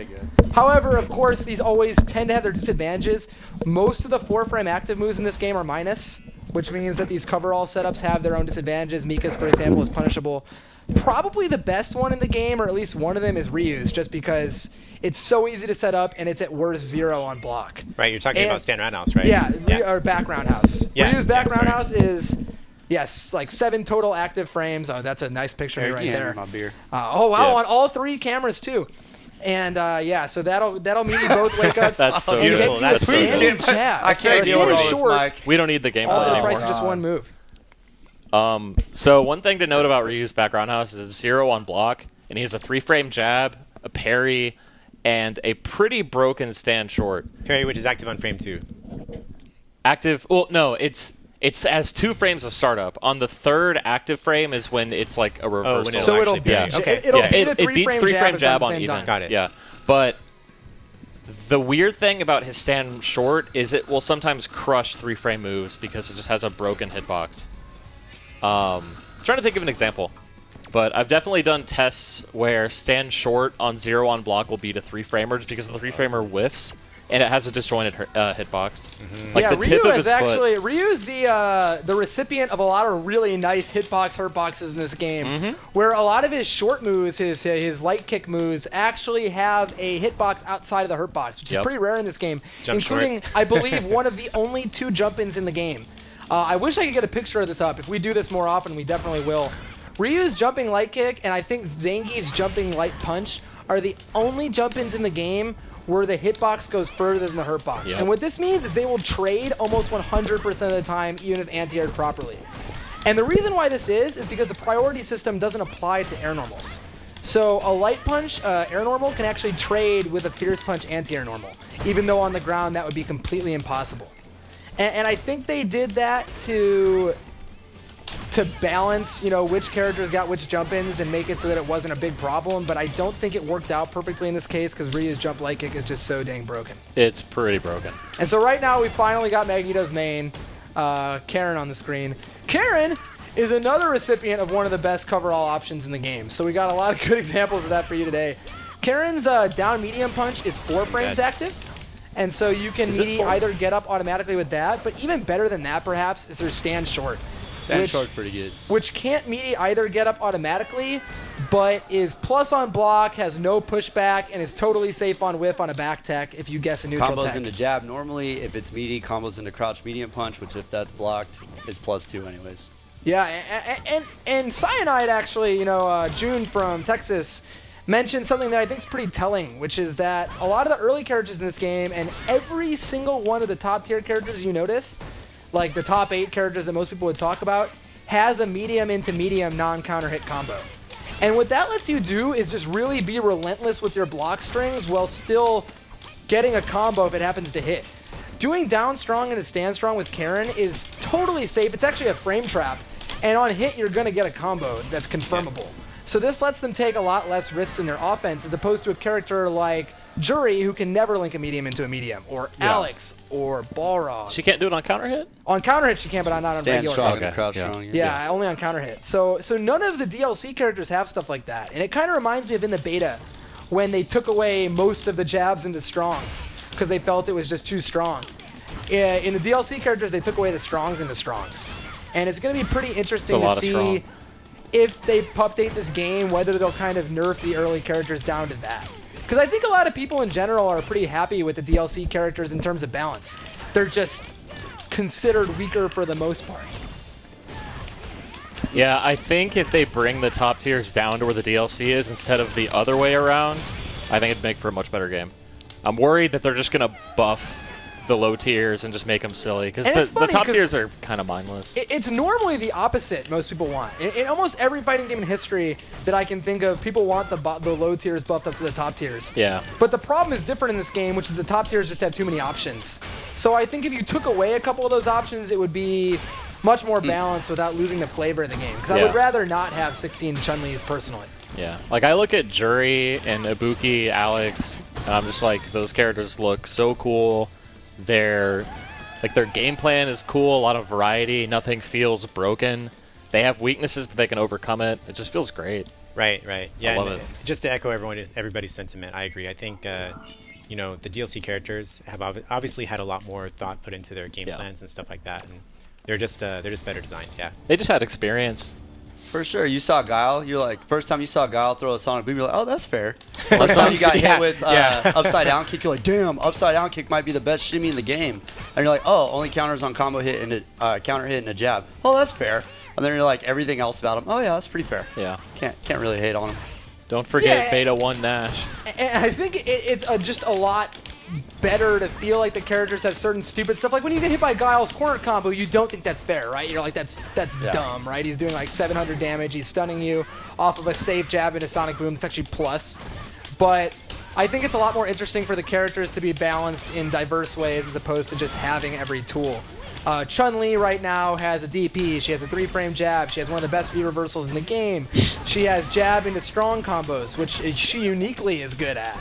However, of course, these always tend to have their disadvantages. Most of the 4-frame active moves in this game are minus, which means that these coverall setups have their own disadvantages. Mika's, for example, is punishable. Probably the best one in the game, or at least one of them, is Ryu's, just because it's so easy to set up and it's at worst 0 on block. Right, you're talking about stand roundhouse, right? Yeah, or back roundhouse. Yeah, Ryu's back roundhouse is, yes, like 7 total active frames. Oh, that's a nice picture of me right there. My beer. Oh wow, on all 3 cameras too. And yeah, so that'll mean you both wake up. That's so and beautiful. Get That's you a so standing beautiful. jab. I can't deal with all this, Mike. We don't need the gameplay All for the anymore. price of just one move. So one thing to note about Ryu's back roundhouse is it's 0 on block, and he has a 3-frame jab, a parry, and a pretty broken stand short. Parry, which is active on frame 2. Active? Well, no, it has 2 frames of startup. On the 3rd active frame is when it's like a reversal. When it'll So it'll actually beat. be- okay. It'll Yeah, beat a it beats 3-frame jab on even. even. Got it. Yeah, but the weird thing about his stand short is it will sometimes crush 3-frame moves because it just has a broken hitbox. Trying to think of an example. but I've definitely done tests where stand short on 0 on block will beat a 3-framer just because the 3-framer whiffs. And it has a disjointed hitbox. Like yeah, the tip of his foot. Ryu's the recipient of a lot of really nice hitbox, hurtboxes in this game, where a lot of his short moves, his light kick moves, actually have a hitbox outside of the hurtbox, which is pretty rare in this game, including, I believe, one of the only 2 jump-ins in the game. I wish I could get a picture of this up. If we do this more often, we definitely will. Ryu's jumping light kick, and I think Zangief's jumping light punch are the only jump-ins in the game where the hitbox goes further than the hurtbox. And what this means is they will trade almost 100% of the time, even if anti-aired properly. And the reason why this is because the priority system doesn't apply to air normals. So a light punch air normal can actually trade with a fierce punch anti-air normal, even though on the ground that would be completely impossible. And I think they did that to balance, which characters got which jump-ins and make it so that it wasn't a big problem, but I don't think it worked out perfectly in this case because Ryu's jump light kick is just so dang broken. It's pretty broken. And so right now we finally got Magneto's main, Karen, on the screen. Karen is another recipient of one of the best cover-all options in the game, so we got a lot of good examples of that for you today. Karen's down medium punch is 4 frames active, and so you can either get up automatically with that, but even better than that perhaps is their stand short. Stand short's pretty good. Which can't meaty either get up automatically, but is plus on block, has no pushback, and is totally safe on whiff on a back tech if you guess a neutral combos tech. Into jab normally. If it's meaty, combos into crouch medium punch, which if that's blocked, is +2 anyways. Yeah, and Cyanide actually, June from Texas, mentioned something that I think is pretty telling, which is that a lot of the early characters in this game, and every single one of the top tier characters you notice, like the top 8 characters that most people would talk about, has a medium into medium non-counter hit combo. And what that lets you do is just really be relentless with your block strings while still getting a combo if it happens to hit. Doing down strong into stand strong with Karen is totally safe. It's actually a frame trap. And on hit, you're going to get a combo that's confirmable. So this lets them take a lot less risks in their offense as opposed to a character like Jury, who can never link a medium into a medium, or Alex, or Balrog. She can't do it on counter hit? On counter hit she can, but not on stand regular strong hit. and crouch strong. Yeah, only on counter hit. So none of the DLC characters have stuff like that. And it kind of reminds me of in the beta when they took away most of the jabs into strongs because they felt it was just too strong. In the DLC characters, they took away the strongs into strongs. And it's going to be pretty interesting to see if they update this game, whether they'll kind of nerf the early characters down to that. Because I think a lot of people in general are pretty happy with the DLC characters in terms of balance. They're just considered weaker for the most part. Yeah, I think if they bring the top tiers down to where the DLC is instead of the other way around, I think it'd make for a much better game. I'm worried that they're just going to buff the low tiers and just make them silly, because the top tiers are kind of mindless. It's normally the opposite most people want. In almost every fighting game in history that I can think of, people want the low tiers buffed up to the top tiers. Yeah. But the problem is different in this game, which is the top tiers just have too many options. So I think if you took away a couple of those options, it would be much more balanced without losing the flavor of the game. Because I would rather not have 16 Chun-Li's personally. Yeah. Like, I look at Jury and Ibuki, Alex, and I'm just like, those characters look so cool. Their game plan is cool, a lot of variety, nothing feels broken. They have weaknesses, but they can overcome it. It just feels great. Right. Yeah, I love it. Just to echo everybody's sentiment, I agree. I think the DLC characters have obviously had a lot more thought put into their game plans and stuff like that, and they're just better designed. Yeah. They just had experience. For sure. You saw Guile. You're like, first time you saw Guile throw a Sonic Boom, you're like, oh, that's fair. First time you got hit with upside down kick, you're like, damn, upside down kick might be the best shimmy in the game. And you're like, oh, only counters on combo hit and a counter hit and a jab. Oh, that's fair. And then you're like, everything else about him, oh yeah, that's pretty fair. Yeah. Can't really hate on him. Don't forget Beta 1 Nash. And I think it's just a lot better to feel like the characters have certain stupid stuff. Like when you get hit by Guile's corner combo, you don't think that's fair, right? You're like, that's dumb, right? He's doing like 700 damage. He's stunning you off of a safe jab into Sonic Boom. It's actually plus. But I think it's a lot more interesting for the characters to be balanced in diverse ways as opposed to just having every tool. Chun-Li right now has a DP. She has a 3-frame jab. She has one of the best V reversals in the game. She has jab into strong combos, which she uniquely is good at.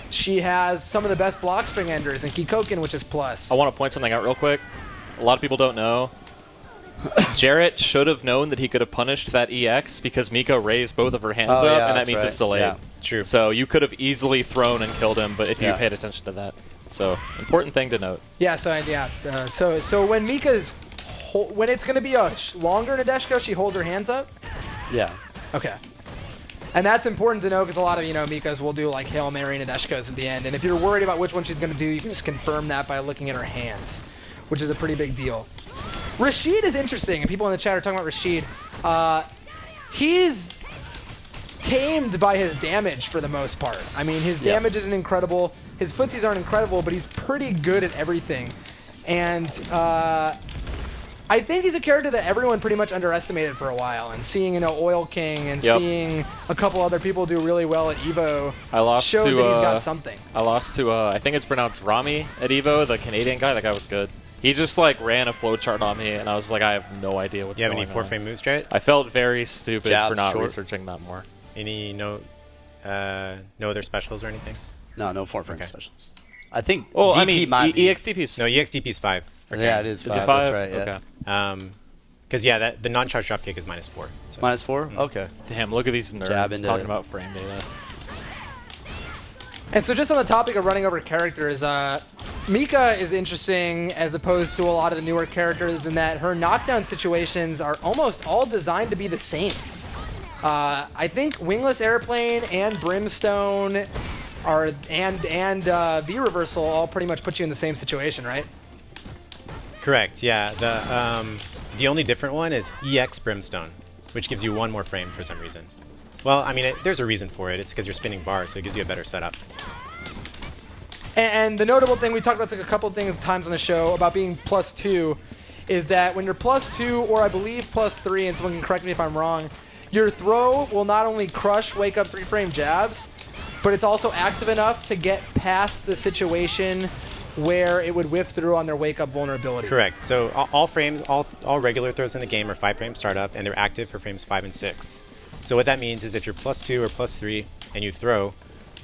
She has some of the best block string enders in Kikoken, which is plus. I want to point something out real quick. A lot of people don't know. Jarrett should have known that he could have punished that EX because Mika raised both of her hands up, yeah, and that means right. it's delayed. Yeah. True. So you could have easily thrown and killed him, but if you Yeah. paid attention to that. So, important thing to note. Yeah, so when Mika's when it's going to be a longer Nadeshiko, she holds her hands up? Yeah. Okay. And that's important to know because a lot of, Mikas will do like Hail Mary Nadeshikos at the end. And if you're worried about which one she's going to do, you can just confirm that by looking at her hands, which is a pretty big deal. Rashid is interesting, and people in the chat are talking about Rashid. He's tamed by his damage for the most part. I mean, his damage isn't incredible. His footsies aren't incredible, but he's pretty good at everything. And I think he's a character that everyone pretty much underestimated for a while. And seeing, Oil King and seeing a couple other people do really well at EVO showed that he's got something. I lost to, I think it's pronounced Rami at EVO, the Canadian guy. That guy was good. He just ran a flowchart on me, and I was like, I have no idea what's going on. Do you have any 4-frame moves, Jarrett? I felt very stupid Jab for not short. researching that more. Any no other specials or anything? No 4-frame specials. I think Well, DP I mean, might be. EXTP's... No, EXDP is 5. Okay. Yeah, it is Is 5. it 5? That's right, yeah. Okay. Because the non-charge dropkick is -4. So. -4? Okay. Damn, look at these Jab nerds into talking it. about frame data. And so just on the topic of running over characters, Mika is interesting as opposed to a lot of the newer characters in that her knockdown situations are almost all designed to be the same. I think Wingless Airplane and Brimstone and V-Reversal all pretty much put you in the same situation, right? Correct, yeah. The only different one is EX Brimstone, which gives you 1 more frame for some reason. Well, I mean, there's a reason for it. It's because you're spinning bars, so it gives you a better setup. And the notable thing, we talked about this like a couple of times on the show about being +2, is that when you're +2, or I believe +3, and someone can correct me if I'm wrong, your throw will not only crush wake up 3-frame jabs, but it's also active enough to get past the situation where it would whiff through on their wake up vulnerability. Correct. So all regular throws in the game are 5-frame startup, and they're active for frames 5 and 6. So what that means is if you're +2 or +3 and you throw,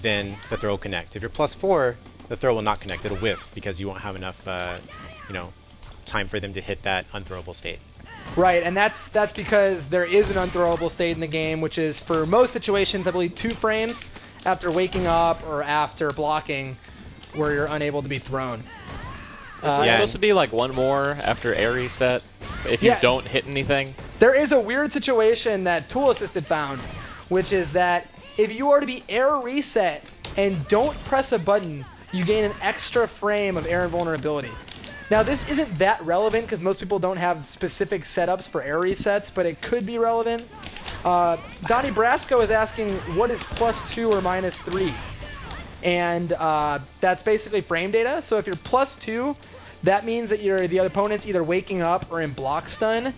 then the throw will connect. If you're +4, the throw will not connect. It'll whiff because you won't have enough, time for them to hit that unthrowable state. Right, and that's because there is an unthrowable state in the game, which is for most situations, I believe 2 frames after waking up or after blocking, where you're unable to be thrown. Is there supposed to be 1 more after air reset if you don't hit anything? There is a weird situation that Tool Assisted found, which is that if you are to be air reset and don't press a button, you gain an extra frame of air invulnerability. Now, this isn't that relevant because most people don't have specific setups for air resets, but it could be relevant. Donnie Brasco is asking, what is +2 or -3? And that's basically frame data. So if you're +2, that means that the opponent's either waking up or in block stun,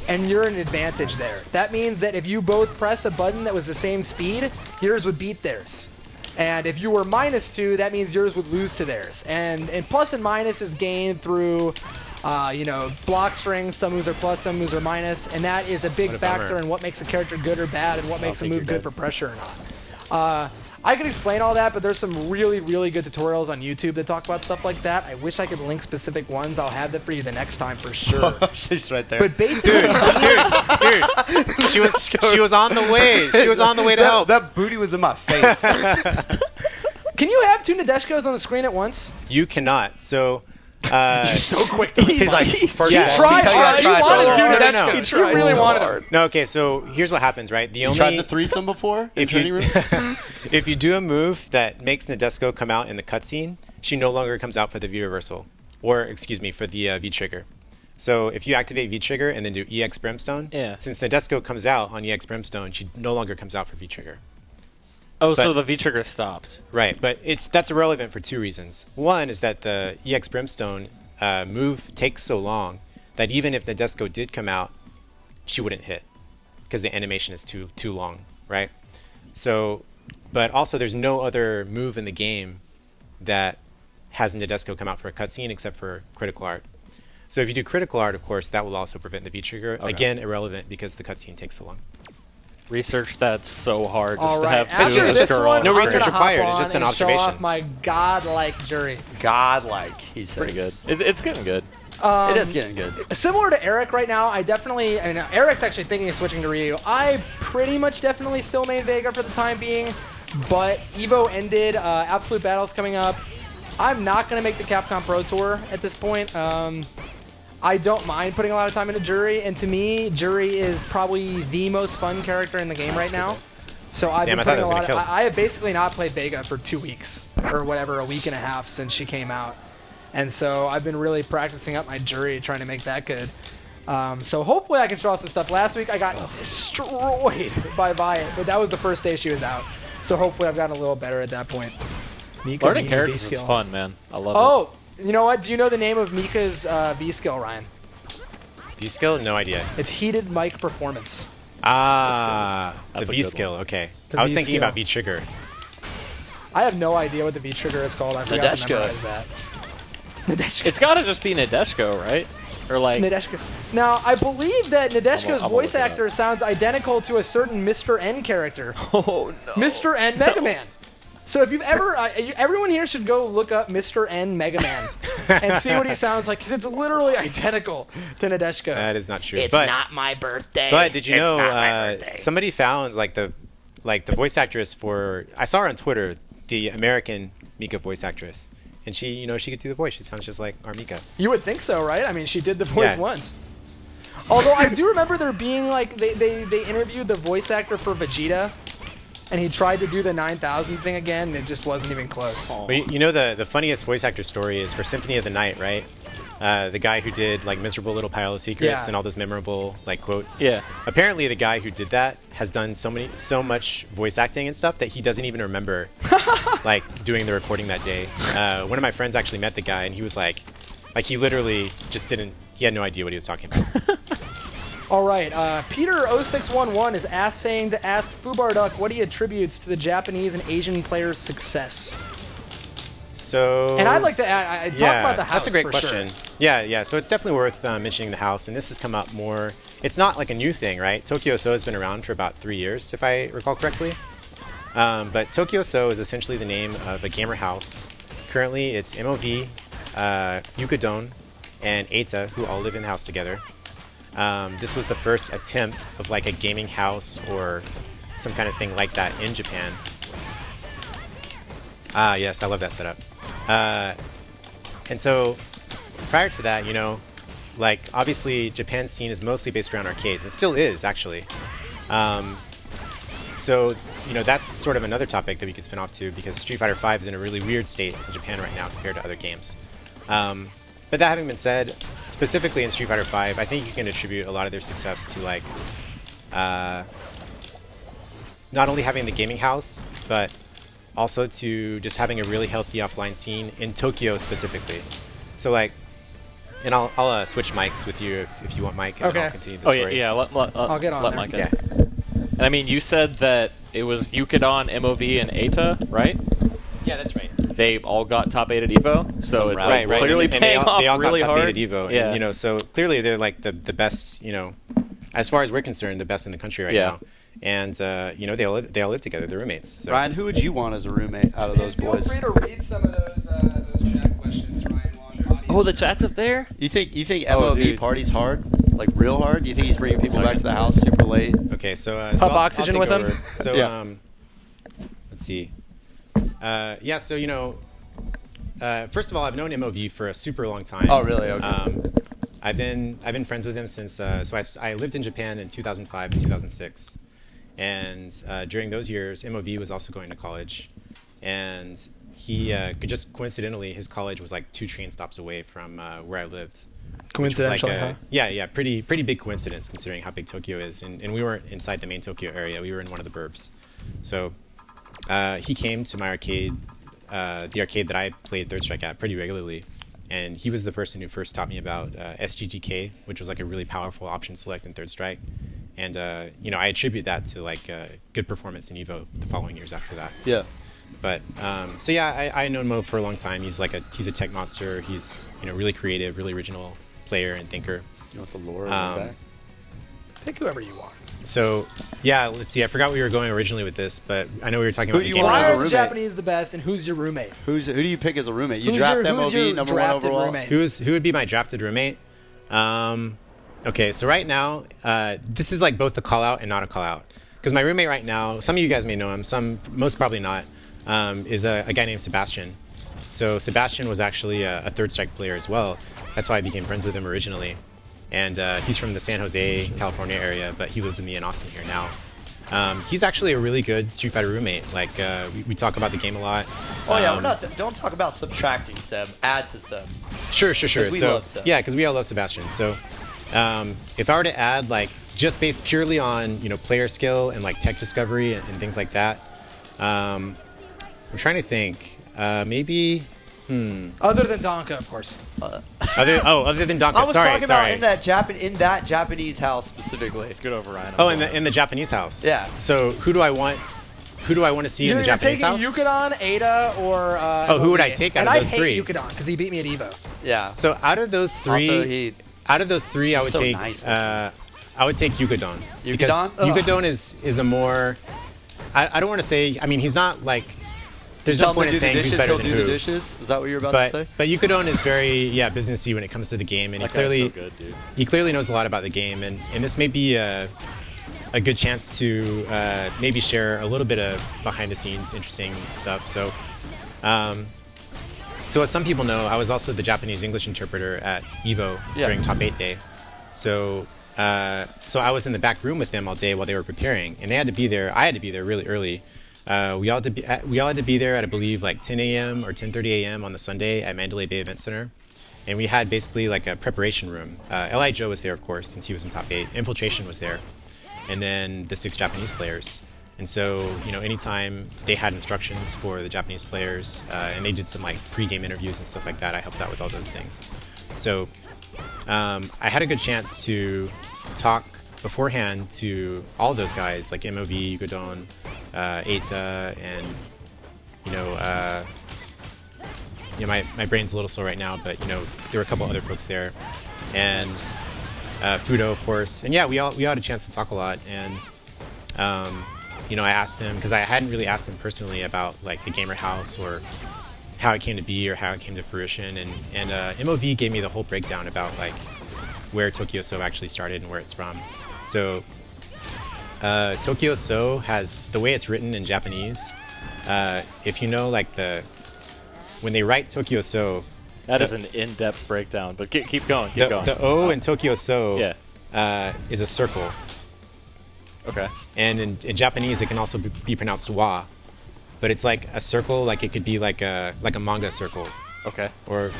and you're an advantage there. That means that if you both pressed a button that was the same speed, yours would beat theirs. And if you were -2, that means yours would lose to theirs. And plus and minus is gained through, block strings. Some moves are plus, some moves are minus, and that is a big factor in what makes a character good or bad and what makes a move good for pressure or not. I could explain all that, but there's some really, really good tutorials on YouTube that talk about stuff like that. I wish I could link specific ones. I'll have that for you the next time for sure. She's right there. But basically, dude, she was on the way. She was on the way to help. That booty was in my face. can you have 2 Nadeshikos on the screen at once? You cannot. So. So quick to He's like, first Yeah. of all, tried he hard. You wanted 2 No. Nadeshikos. You really wanted them. No, okay, so here's what happens, right? You tried the threesome before? If you do a move that makes Nadeshiko come out in the cutscene, she no longer comes out for the V reversal, or excuse me, for the V trigger. So if you activate V trigger and then do EX Brimstone, since Nadeshiko comes out on EX Brimstone, she no longer comes out for V trigger. Oh, so the V trigger stops. Right, but that's irrelevant for 2 reasons. One is that the EX Brimstone move takes so long that even if Nadeshiko did come out, she wouldn't hit because the animation is too long, right? So, but also there's no other move in the game that has Nadeshiko come out for a cutscene except for critical art. So if you do critical art, of course, that will also prevent the V trigger. Okay. Again, irrelevant because the cutscene takes so long. Research that's so hard just All to right. have After 2 this girls. one, No I'm research gonna hop required. It's on just an and show observation. off my godlike jury. Godlike, he says. Pretty good. It's getting good. It is getting good. Similar to Eric right now, Eric's actually thinking of switching to Ryu. I pretty much definitely still main Vega for the time being, but Evo ended, Absolute Battle's coming up. I'm not going to make the Capcom Pro Tour at this point. I don't mind putting a lot of time into Juri, and to me, Juri is probably the most fun character in the game right now. So I've been putting a lot of... I have basically not played Vega for 2 weeks, or whatever, a week and a half since she came out. And so I've been really practicing up my Juri, trying to make that good. So hopefully I can show off some stuff. Last week I got destroyed by Viet, but that was the first day she was out. So hopefully I've gotten a little better at that point. Mika Learning characters is fun, man. I love it. Oh, you know what? Do you know the name of Mika's V-skill, Ryan? V-skill? No idea. It's Heated Mic Performance. Ah, the That's a V-skill. good Okay. The I was thinking V-skill. about V-trigger. I have no idea what the V-trigger is called. I forgot to Nadeshko. memorize that. Nadeshko. It's got to just be Nadeshko, right? Or like... Nadeshko. Now, I believe that Nadeshko's I'm voice looking it actor sounds identical to a certain Mr. N character. Oh, no. Mr. N Mega Man. So if you've ever, everyone here should go look up Mr. N Mega Man and see what he sounds like, because it's literally identical to Nadeshko. That is not true. It's but, not my birthday. But did you It's know not my birthday. somebody found the voice actress for, I saw her on Twitter, the American Mika voice actress, and she could do the voice. She sounds just like our Mika. You would think so, right? I mean, she did the voice Yeah. once. Although I do remember there being they interviewed the voice actor for Vegeta, and he tried to do the 9000 thing again, and it just wasn't even close. But you know the funniest voice actor story is for Symphony of the Night, right? The guy who did Miserable Little Pile of Secrets Yeah. and all those memorable quotes. Yeah. Apparently the guy who did that has done so much voice acting and stuff that he doesn't even remember doing the recording that day. One of my friends actually met the guy, and he was like he literally just he had no idea what he was talking about. All right, Peter0611 is saying to ask FubarDuck what he attributes to the Japanese and Asian players' success. So, And I'd like to add, I talked about the house. That's a great for question. Sure. Yeah. So it's definitely worth mentioning the house, and this has come up more. It's not like a new thing, right? Tokyo So has been around for about 3 years, if I recall correctly. But Tokyo So is essentially the name of a gamer house. Currently, it's MOV, Yukadon, and Eita, who all live in the house together. This was the first attempt of a gaming house or some kind of thing like that in Japan. Yes, I love that setup. And so prior to that, obviously Japan's scene is mostly based around arcades, and still is actually. So that's sort of another topic that we could spin off to, because Street Fighter V is in a really weird state in Japan right now compared to other games. But that having been said, specifically in Street Fighter V, I think you can attribute a lot of their success to not only having the gaming house, but also to just having a really healthy offline scene in Tokyo specifically. So and I'll switch mics with you if you want, Mike, and Okay. I'll continue the story. Yeah. I'll get on let there. Mike in. Yeah. And I mean, you said that it was Yukadon, MOV, and Eita, right? Yeah, that's right. They all got top 8 at Evo, so it's Right. clearly And paying off they all really got top hard. 8 at Evo. Yeah. And, so clearly they're the best, as far as we're concerned, the best in the country right Yeah. now. And they all live together. They're roommates. So. Ryan, who would you want as a roommate out of those boys? Feel free to read some of those chat questions, Ryan, while the audience. Oh, the chat's up there? You think Oh, MOV dude. parties hard? Like real hard? Do you think he's bringing people back to the house super late? Okay, so Pump I'll oxygen take with them? over. So Yeah. let's see. So first of all, I've known MOV for a super long time. Oh, really? Okay. I've been friends with him since I lived in Japan in 2005 and 2006, and during those years, MOV was also going to college, and he just coincidentally his college was 2 train stops away from where I lived. Which was Coincidentally, huh? Yeah, pretty big coincidence considering how big Tokyo is, and we weren't inside the main Tokyo area. We were in one of the burbs. So he came to my arcade, the arcade that I played Third Strike at pretty regularly, and he was the person who first taught me about SGGK, which was a really powerful option select in Third Strike, and I attribute that to good performance in Evo the following years after that. Yeah. But so yeah, I known Mo for a long time. He's he's a tech monster. He's really creative, really original player and thinker. You want the lore on the back? Pick whoever you want. So, yeah, let's see. I forgot where we were going originally with this, but I know we were talking about do the you game. want as Why a are roommate? Japanese the best, and who's your roommate? Who do you pick as a roommate? You Who's draft your- MOV who's your number one drafted overall. roommate? Who would be my drafted roommate? Okay, so right now, this is like both a call out and not a call out. Because my roommate right now, some of you guys may know him, most probably not, is a guy named Sebastian. So Sebastian was actually a Third Strike player as well. That's why I became friends with him originally. And he's from the San Jose, California area, but he lives with me in Austin here now. He's actually a really good Street Fighter roommate. Like, we talk about the game a lot. Oh yeah, we're not. Don't talk about subtracting Seb. Add to Seb. Sure. we love Seb. Yeah, because we all love Sebastian. So if I were to add, like, just based purely on, player skill and, like, tech discovery and things like that, I'm trying to think. Maybe... Other than Donka, of course. Other than Donka. I was Sorry. talking about in that Japanese house specifically. Let's get over Ryan. Oh, in the Japanese house. Yeah. So who do I want to see in the Japanese house? You're taking Yukadon, Ada, or who would MOV. I take out and of those I three? hate Yukadon because he beat me at Evo. Yeah. So out of those three, Also, I would so take nice I would take Yukadon. Because Yukadon? Yukadon is a more I don't want to say, I mean, he's not like, there's no point in saying who's better than he'll do who. the dishes. Is that what you're about to say? But Yukadon is very businessy when it comes to the game, and That guy's so good, dude. he clearly knows a lot about the game, and this may be a good chance to maybe share a little bit of behind the scenes interesting stuff. So so as some people know, I was also the Japanese English interpreter at Evo during Top 8 Day. So so I was in the back room with them all day while they were preparing, and they had to be there. I had to be there really early. We all had to be there at, I believe, like 10 a.m. or 10:30 a.m. on the Sunday at Mandalay Bay Event Center, and we had basically like a preparation room. Li Joe was there, of course, since he was in Top 8. Infiltration was there, and then the 6 Japanese players. And so, anytime they had instructions for the Japanese players, and they did some like pre-game interviews and stuff like that, I helped out with all those things. So I had a good chance to talk beforehand to all of those guys, like MOV, Yukadon, Eita, and my brain's a little slow right now, but there were a couple other folks there, and Fudo, of course, and we all had a chance to talk a lot, and I asked them, because I hadn't really asked them personally about like the gamer house or how it came to be or how it came to fruition, and MOV gave me the whole breakdown about like where Tokyo So actually started and where it's from. So Tokyo So has, the way it's written in Japanese, if you know like when they write Tokyo So, That is an in-depth breakdown, but keep going. The O in Tokyo So is a circle. Okay. And in Japanese, it can also be pronounced wa, but it's like a circle, like it could be like a manga circle. Okay. Or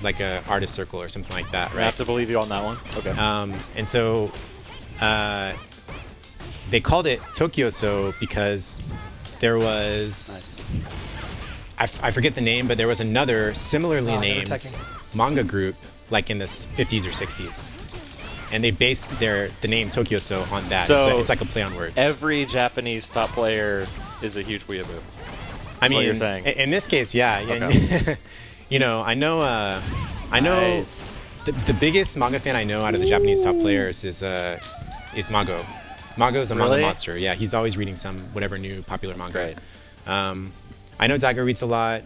like a artist circle or something like that, right? I have to believe you on that one. Okay. And so they called it Tokyo So because there was I forget the name, but there was another similarly named manga group like in the 50s or 60s. And they based the name Tokyo So on that. So it's like a play on words. Every Japanese top player is a huge weeaboo. I mean, what you're saying. In this case, yeah. Okay. I know the biggest manga fan I know out of the Japanese top players is Mago. Mago's a manga monster. Yeah, he's always reading whatever new popular manga. Great. I know Daigo reads a lot.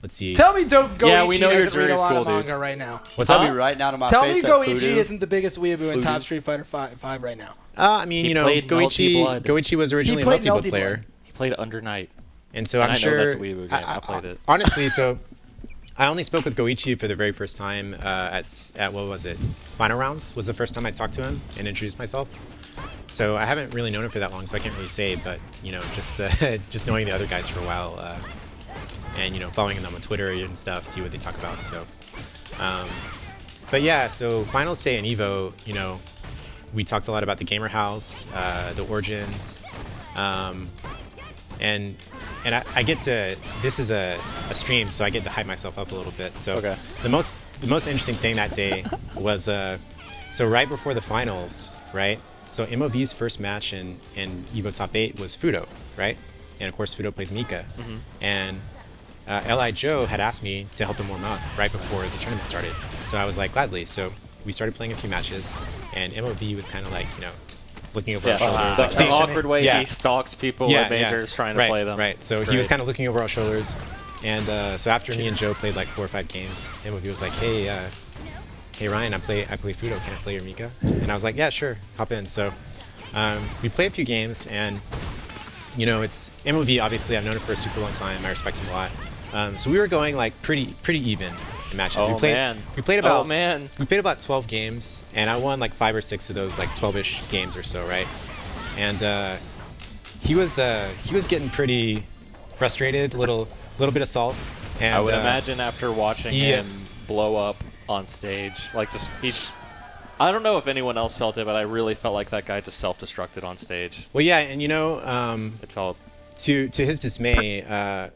Let's see. Tell me Goichi we know you're doesn't read a jury lot school, of manga dude. right now. What's Tell up? me right now to my Tell face me that Goichi Fudu isn't the biggest weeaboo in Fudu. Top Street Fighter 5 right now. I mean, He played Melty Blood. Goichi was originally a played Melty Blood Melty player, Blood. He played Under Night. and so And I'm I know sure. that's a weeaboo game. I played it. Honestly, so I only spoke with Goichi for the very first time at what was it? Final Rounds was the first time I talked to him and introduced myself. So I haven't really known him for that long, so I can't really say. But just knowing the other guys for a while, and following them on Twitter and stuff, see what they talk about. So, but yeah, so finals day in Evo, we talked a lot about the gamer house, the origins, and I get to, this is a stream, so I get to hype myself up a little bit. So the most interesting thing that day was so right before the finals, right? So MOV's first match in Evo Top 8 was Fudo, right? And of course Fudo plays Mika, and Li Joe had asked me to help him warm up right before the tournament started. So I was like, gladly. So we started playing a few matches, and MOV was kind of like, looking over our shoulders. That's an awkward way Yeah. he stalks people at majors trying to play them. Right. So he was kind of looking over our shoulders, and so after me and Joe played like 4 or 5 games, MOV was like, "Hey, hey Ryan, I play Fudo. Can I play your Mika?" And I was like, "Yeah, sure, hop in." So we played a few games, and you know, it's MOV. Obviously, I've known him for a super long time. I respect him a lot. So we were going like pretty even in matches. Oh, we played about we played about 12 games, and I won like 5 or 6 of those like 12ish games or so, right? And he was getting pretty frustrated, a little bit of salt. And I would imagine after watching him blow up on stage, like just I don't know if anyone else felt it, but I really felt like that guy just self-destructed on stage. Well, yeah, and you know, it felt to his dismay,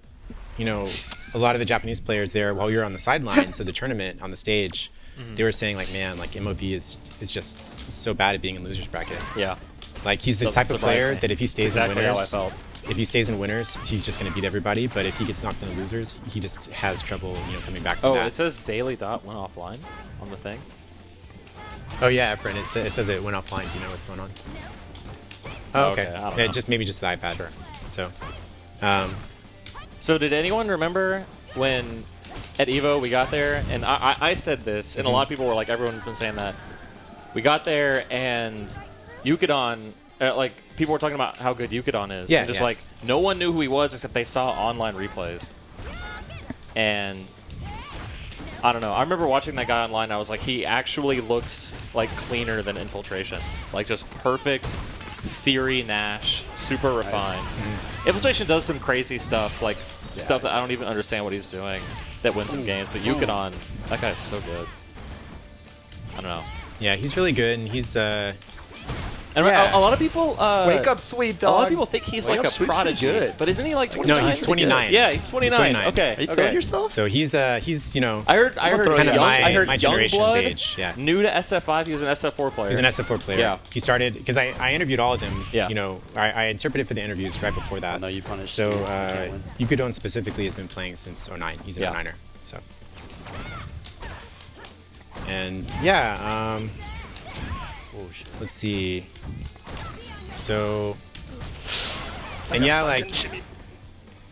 you know, a lot of the Japanese players there, while we were on the sidelines of the tournament on the stage, they were saying like, man, like MOV is just so bad at being in losers bracket. Yeah. Like he's the type of player that if he stays in winners, how I felt. If he stays in winners, he's just going to beat everybody. But if he gets knocked in the losers, he just has trouble, you know, coming back from that. Oh, it says daily dot went offline on the thing. Oh yeah, Efren, it says it went offline. Do you know what's going on? Oh, okay. I don't know. Just maybe just the iPad. Sure. So. So did anyone remember when at EVO we got there, and I said this, and a lot of people were like, everyone's been saying that. We got there and Yukidon, like people were talking about how good Yukidon is. Yeah, and just like no one knew who he was except they saw online replays. And I don't know. I remember watching that guy online. I was like, he actually looks like cleaner than Infiltration. Like just perfect theory Nash, super refined. Infiltration does some crazy stuff, like stuff that I don't even understand what he's doing that wins some games. But Yukidon, that guy's so good. I don't know. Yeah, he's really good, and he's And a lot of people wake up, sweet dog. A lot of people think he's like a prodigy, good. but isn't he like 29? no, he's 29. Yeah, he's 29. 29. Okay. Are you feeling yourself? So he's you know, I heard kind of my generation's Youngblood, age. Yeah. new to SF5. He was an SF4 player. He's an SF4 player. Yeah. He started because I interviewed all of them. Yeah. You know, I interpreted for the interviews right before that. I know you punished. So you can't win. Yukidon specifically has been playing since 09. He's an 09er. So. And yeah, let's see. So, and yeah, like,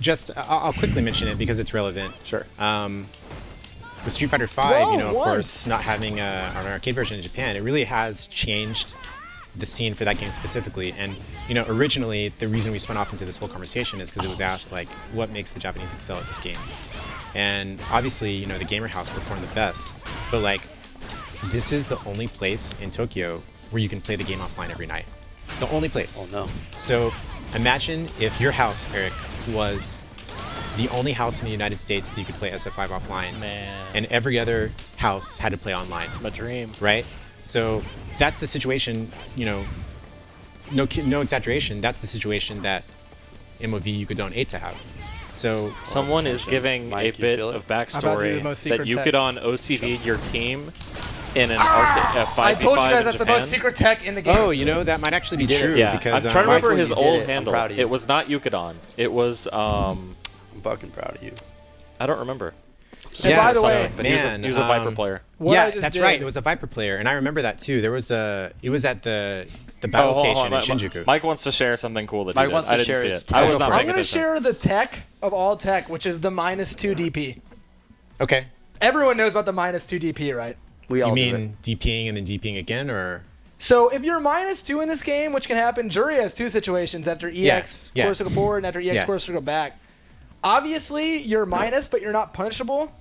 just I'll quickly mention it because it's relevant. Sure. With Street Fighter V, you know, of course, not having an arcade version in Japan, it really has changed the scene for that game specifically. And you know, originally the reason we spun off into this whole conversation is because it was asked like, what makes the Japanese excel at this game? And obviously, you know, the Gamer House performed the best, but like, this is the only place in Tokyo where you can play the game offline every night. The only place. Oh no. So imagine if your house, Eric, was the only house in the United States that you could play SF5 offline. Man. And every other house had to play online. My dream. Right? So that's the situation, you know, no exaggeration, that's the situation that MOV Yukidon 8 to have. So Someone is giving Mike, a you bit feel it? of How about backstory the most that secret tech? Yukidon OCV'd your team in an 5v5 I told you guys in that's the Japan. most secret tech in the game. oh, you know, that might actually be did it. true. Yeah, because I'm trying to remember Michael, his you did old it. I'm handle. proud of you. It was not Yukidon. It was I'm fucking proud of you. I don't remember. And by the so, way, But man, he was a Viper player. what I yeah, just that's did- right. It was a Viper player, and I remember that too. There was it was at the battle hold on, station in hold on. Shinjuku. Mike wants to share something cool that Mike he did. wants to I didn't share see his it. tech. I was Go not for it. I'm paying going to attention. share the tech of all tech, which is the -2 DP. Okay. Everyone knows about the -2 DP, right? We all You do it. mean DPing and then DPing again, or? So if you're -2 in this game, which can happen, Jury has 2 situations after EX yeah. course to go forward and after EX Yeah. course to go back. Obviously, you're minus, but you're not punishable.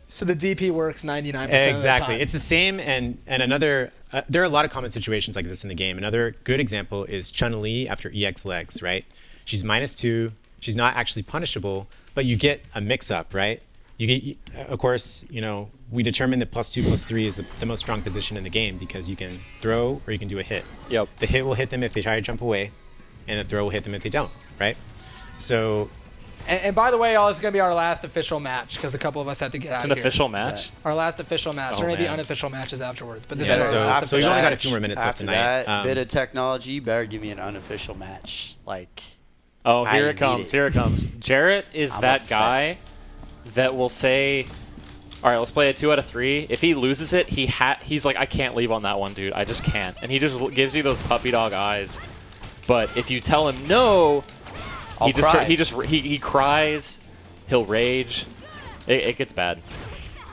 So the DP works 99% of the Exactly. time. It's the same, and another. There are a lot of common situations like this in the game. Another good example is Chun-Li after EX legs, right? She's -2. She's not actually punishable, but you get a mix-up, right? You get, of course, you know, we determined that +2/+3 is the most strong position in the game because you can throw or you can do a hit. Yep. The hit will hit them if they try to jump away, and the throw will hit them if they don't, right? So, And by the way, all this is going to be our last official match because a couple of us had to get out It's of an here. official match. Our last official match. Oh, there may be man. unofficial matches afterwards, but this Yeah, is so- our last so we've official only got a match. few more minutes left After tonight. that bit of technology, you better give me an unofficial match. Like, Oh, here I it comes. need it. Here it comes. Jarrett is I'm that upset. guy that will say, All right, let's play a 2 out of 3. If he loses it, he's like, I can't leave on that one, dude. I just can't. And he just gives you those puppy dog eyes. But if you tell him no, he cries. He'll rage. It gets bad.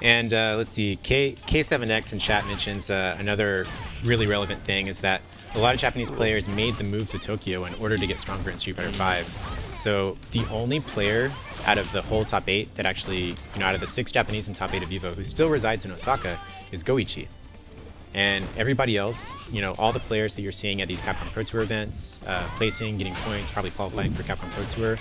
And let's see, K7X in chat mentions another really relevant thing is that a lot of Japanese players made the move to Tokyo in order to get stronger in Street Fighter 5. So the only player out of the whole top 8 that actually, out of the 6 Japanese in top 8 of EVO who still resides in Osaka is Goichi. And everybody else, all the players that you're seeing at these Capcom Pro Tour events, placing, getting points, probably qualifying for Capcom Pro Tour,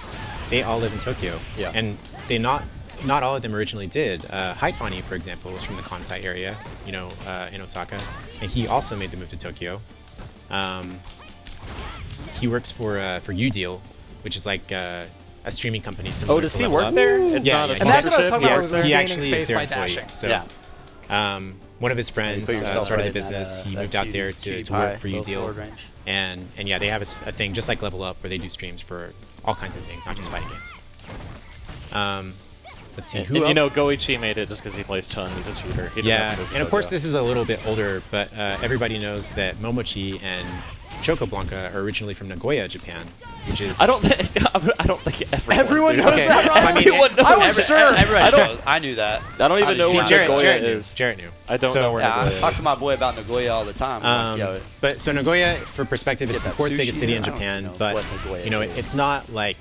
they all live in Tokyo. Yeah. And they not all of them originally did. Haitani, for example, was from the Kansai area, in Osaka, and he also made the move to Tokyo. He works for Udeal, which is like a streaming company. Oh, does he work there? It's not a And that's what I was talking about. Yes, They're he gaining actually space is their by employee. dashing. So, one of his friends started a business. He moved out there to work for Udeal. And yeah, they have a thing just like Level Up where they do streams for all kinds of things, not just fighting games. Let's see, who else? Goichi made it just because he plays Chun. He's a cheater. He doesn't have to move to and of course Tokyo. this is a little bit older, but everybody knows that Momochi and Chocoblanca are originally from Nagoya, Japan, which is... I don't think Everyone knows Okay, that, right? I mean, I was sure. Everybody knows. I knew that. I don't even know where Nagoya Jarrett is. Jarrett knew. I don't know where Yeah, Nagoya I is. talk to my boy about Nagoya all the time. But so Nagoya, for perspective, it's Get the that 4th biggest sushi city in there? I don't Japan. know But what Nagoya is. it's not like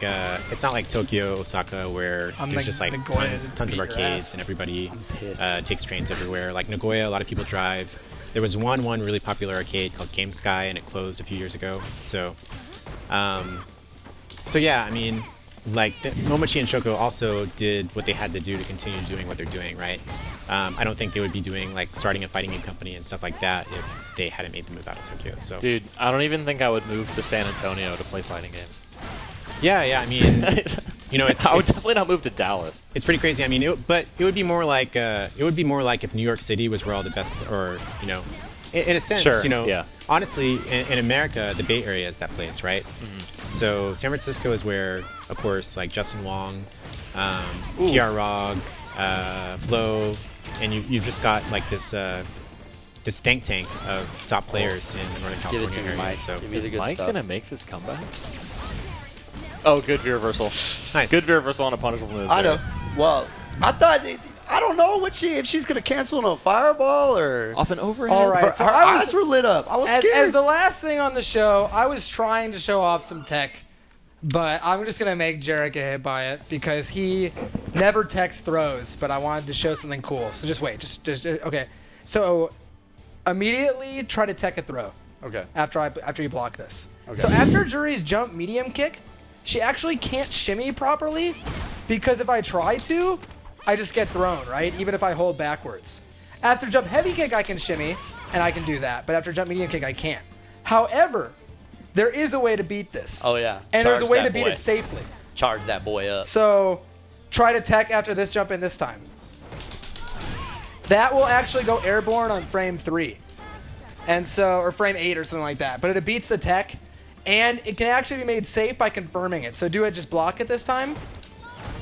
Tokyo, Osaka, where I'm there's like just like Nagoya tons to of beat your arcades ass. and everybody pissed. takes trains everywhere. Like Nagoya, a lot of people drive. There was one really popular arcade called Game Sky, and it closed a few years ago. So, yeah, I mean, like Momochi and Shoko also did what they had to do to continue doing what they're doing, right? I don't think they would be doing like starting a fighting game company and stuff like that if they hadn't made the move out of Tokyo. So, Dude, I don't even think I would move to San Antonio to play fighting games. yeah, I mean, I would definitely not move to Dallas. it's pretty crazy. I mean, it would be more like if New York City was where all the best, or in a sense, Sure, yeah. honestly, in America, the Bay Area is that place, right? So San Francisco is where, of course, like Justin Wong, PR Rog, Flo, and you've just got like this think tank of top players in the Northern Give it California to me, area. Mike. So Give me the Is good Mike stuff. gonna make this comeback? Oh, good V reversal. nice. Good V reversal on a punishable move. I there. know. Well, I thought I don't know if she's gonna cancel on a fireball or. Off an overhead. All right. Her, So her I was- eyes were lit up. I was As scared. the last thing on the show, I was trying to show off some tech, but I'm just going to make Jarek get hit by it because he never techs throws, but I wanted to show something cool. So just wait. Just okay. So immediately try to tech a throw Okay. after you block this. Okay. So after Juri's jump medium kick, she actually can't shimmy properly because if I try to, I just get thrown, right? Even if I hold backwards. After jump heavy kick, I can shimmy, and I can do that. But after jump medium kick, I can't. However, there is a way to beat this. Oh, yeah. And Charge there's a way that to beat boy. it safely. Charge that boy up. So try to tech after this jump in this time. That will actually go airborne on frame 3. And so, or frame 8 or something like that. But it beats the tech, and it can actually be made safe by confirming it. So do it, just block it this time.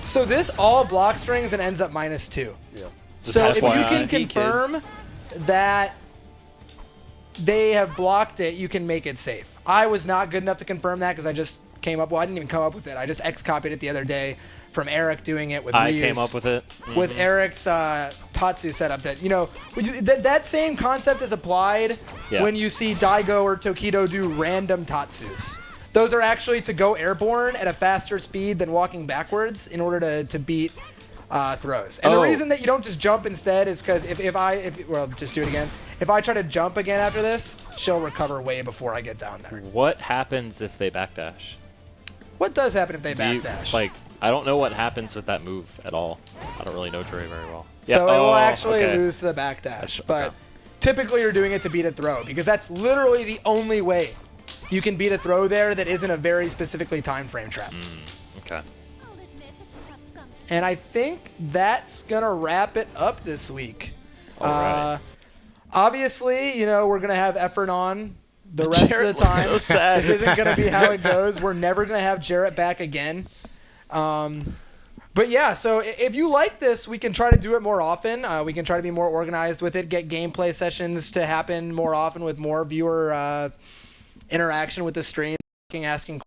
So this all block strings and ends up -2. Yeah. So if you FYI. can confirm that they have blocked it, you can make it safe. I was not good enough to confirm that because I just came up, well, I didn't even come up with it. I just X-copied it the other day from Eric doing it with I Ryu's. came up with it. With Eric's Tatsu setup that, that same concept is applied Yeah. when you see Daigo or Tokido do random Tatsus. Those are actually to go airborne at a faster speed than walking backwards in order to beat throws. And the Oh. reason that you don't just jump instead is because well, just do it again. If I try to jump again after this, she'll recover way before I get down there. What happens if they backdash? What does happen if they Do you- backdash? I don't know what happens with that move at all. I don't really know Juri very well. So it will actually okay. lose to the backdash. But okay. typically you're doing it to beat a throw because that's literally the only way you can beat a throw there that isn't a very specifically time frame trap. Okay. And I think that's going to wrap it up this week. All right. Obviously, we're going to have Effort on the rest Jarrett of the time. looks so sad. This isn't going to be how it goes. We're never going to have Jarrett back again. But But yeah, so if you like this, we can try to do it more often. We can try to be more organized with it, get gameplay sessions to happen more often with more viewer interaction with the stream, asking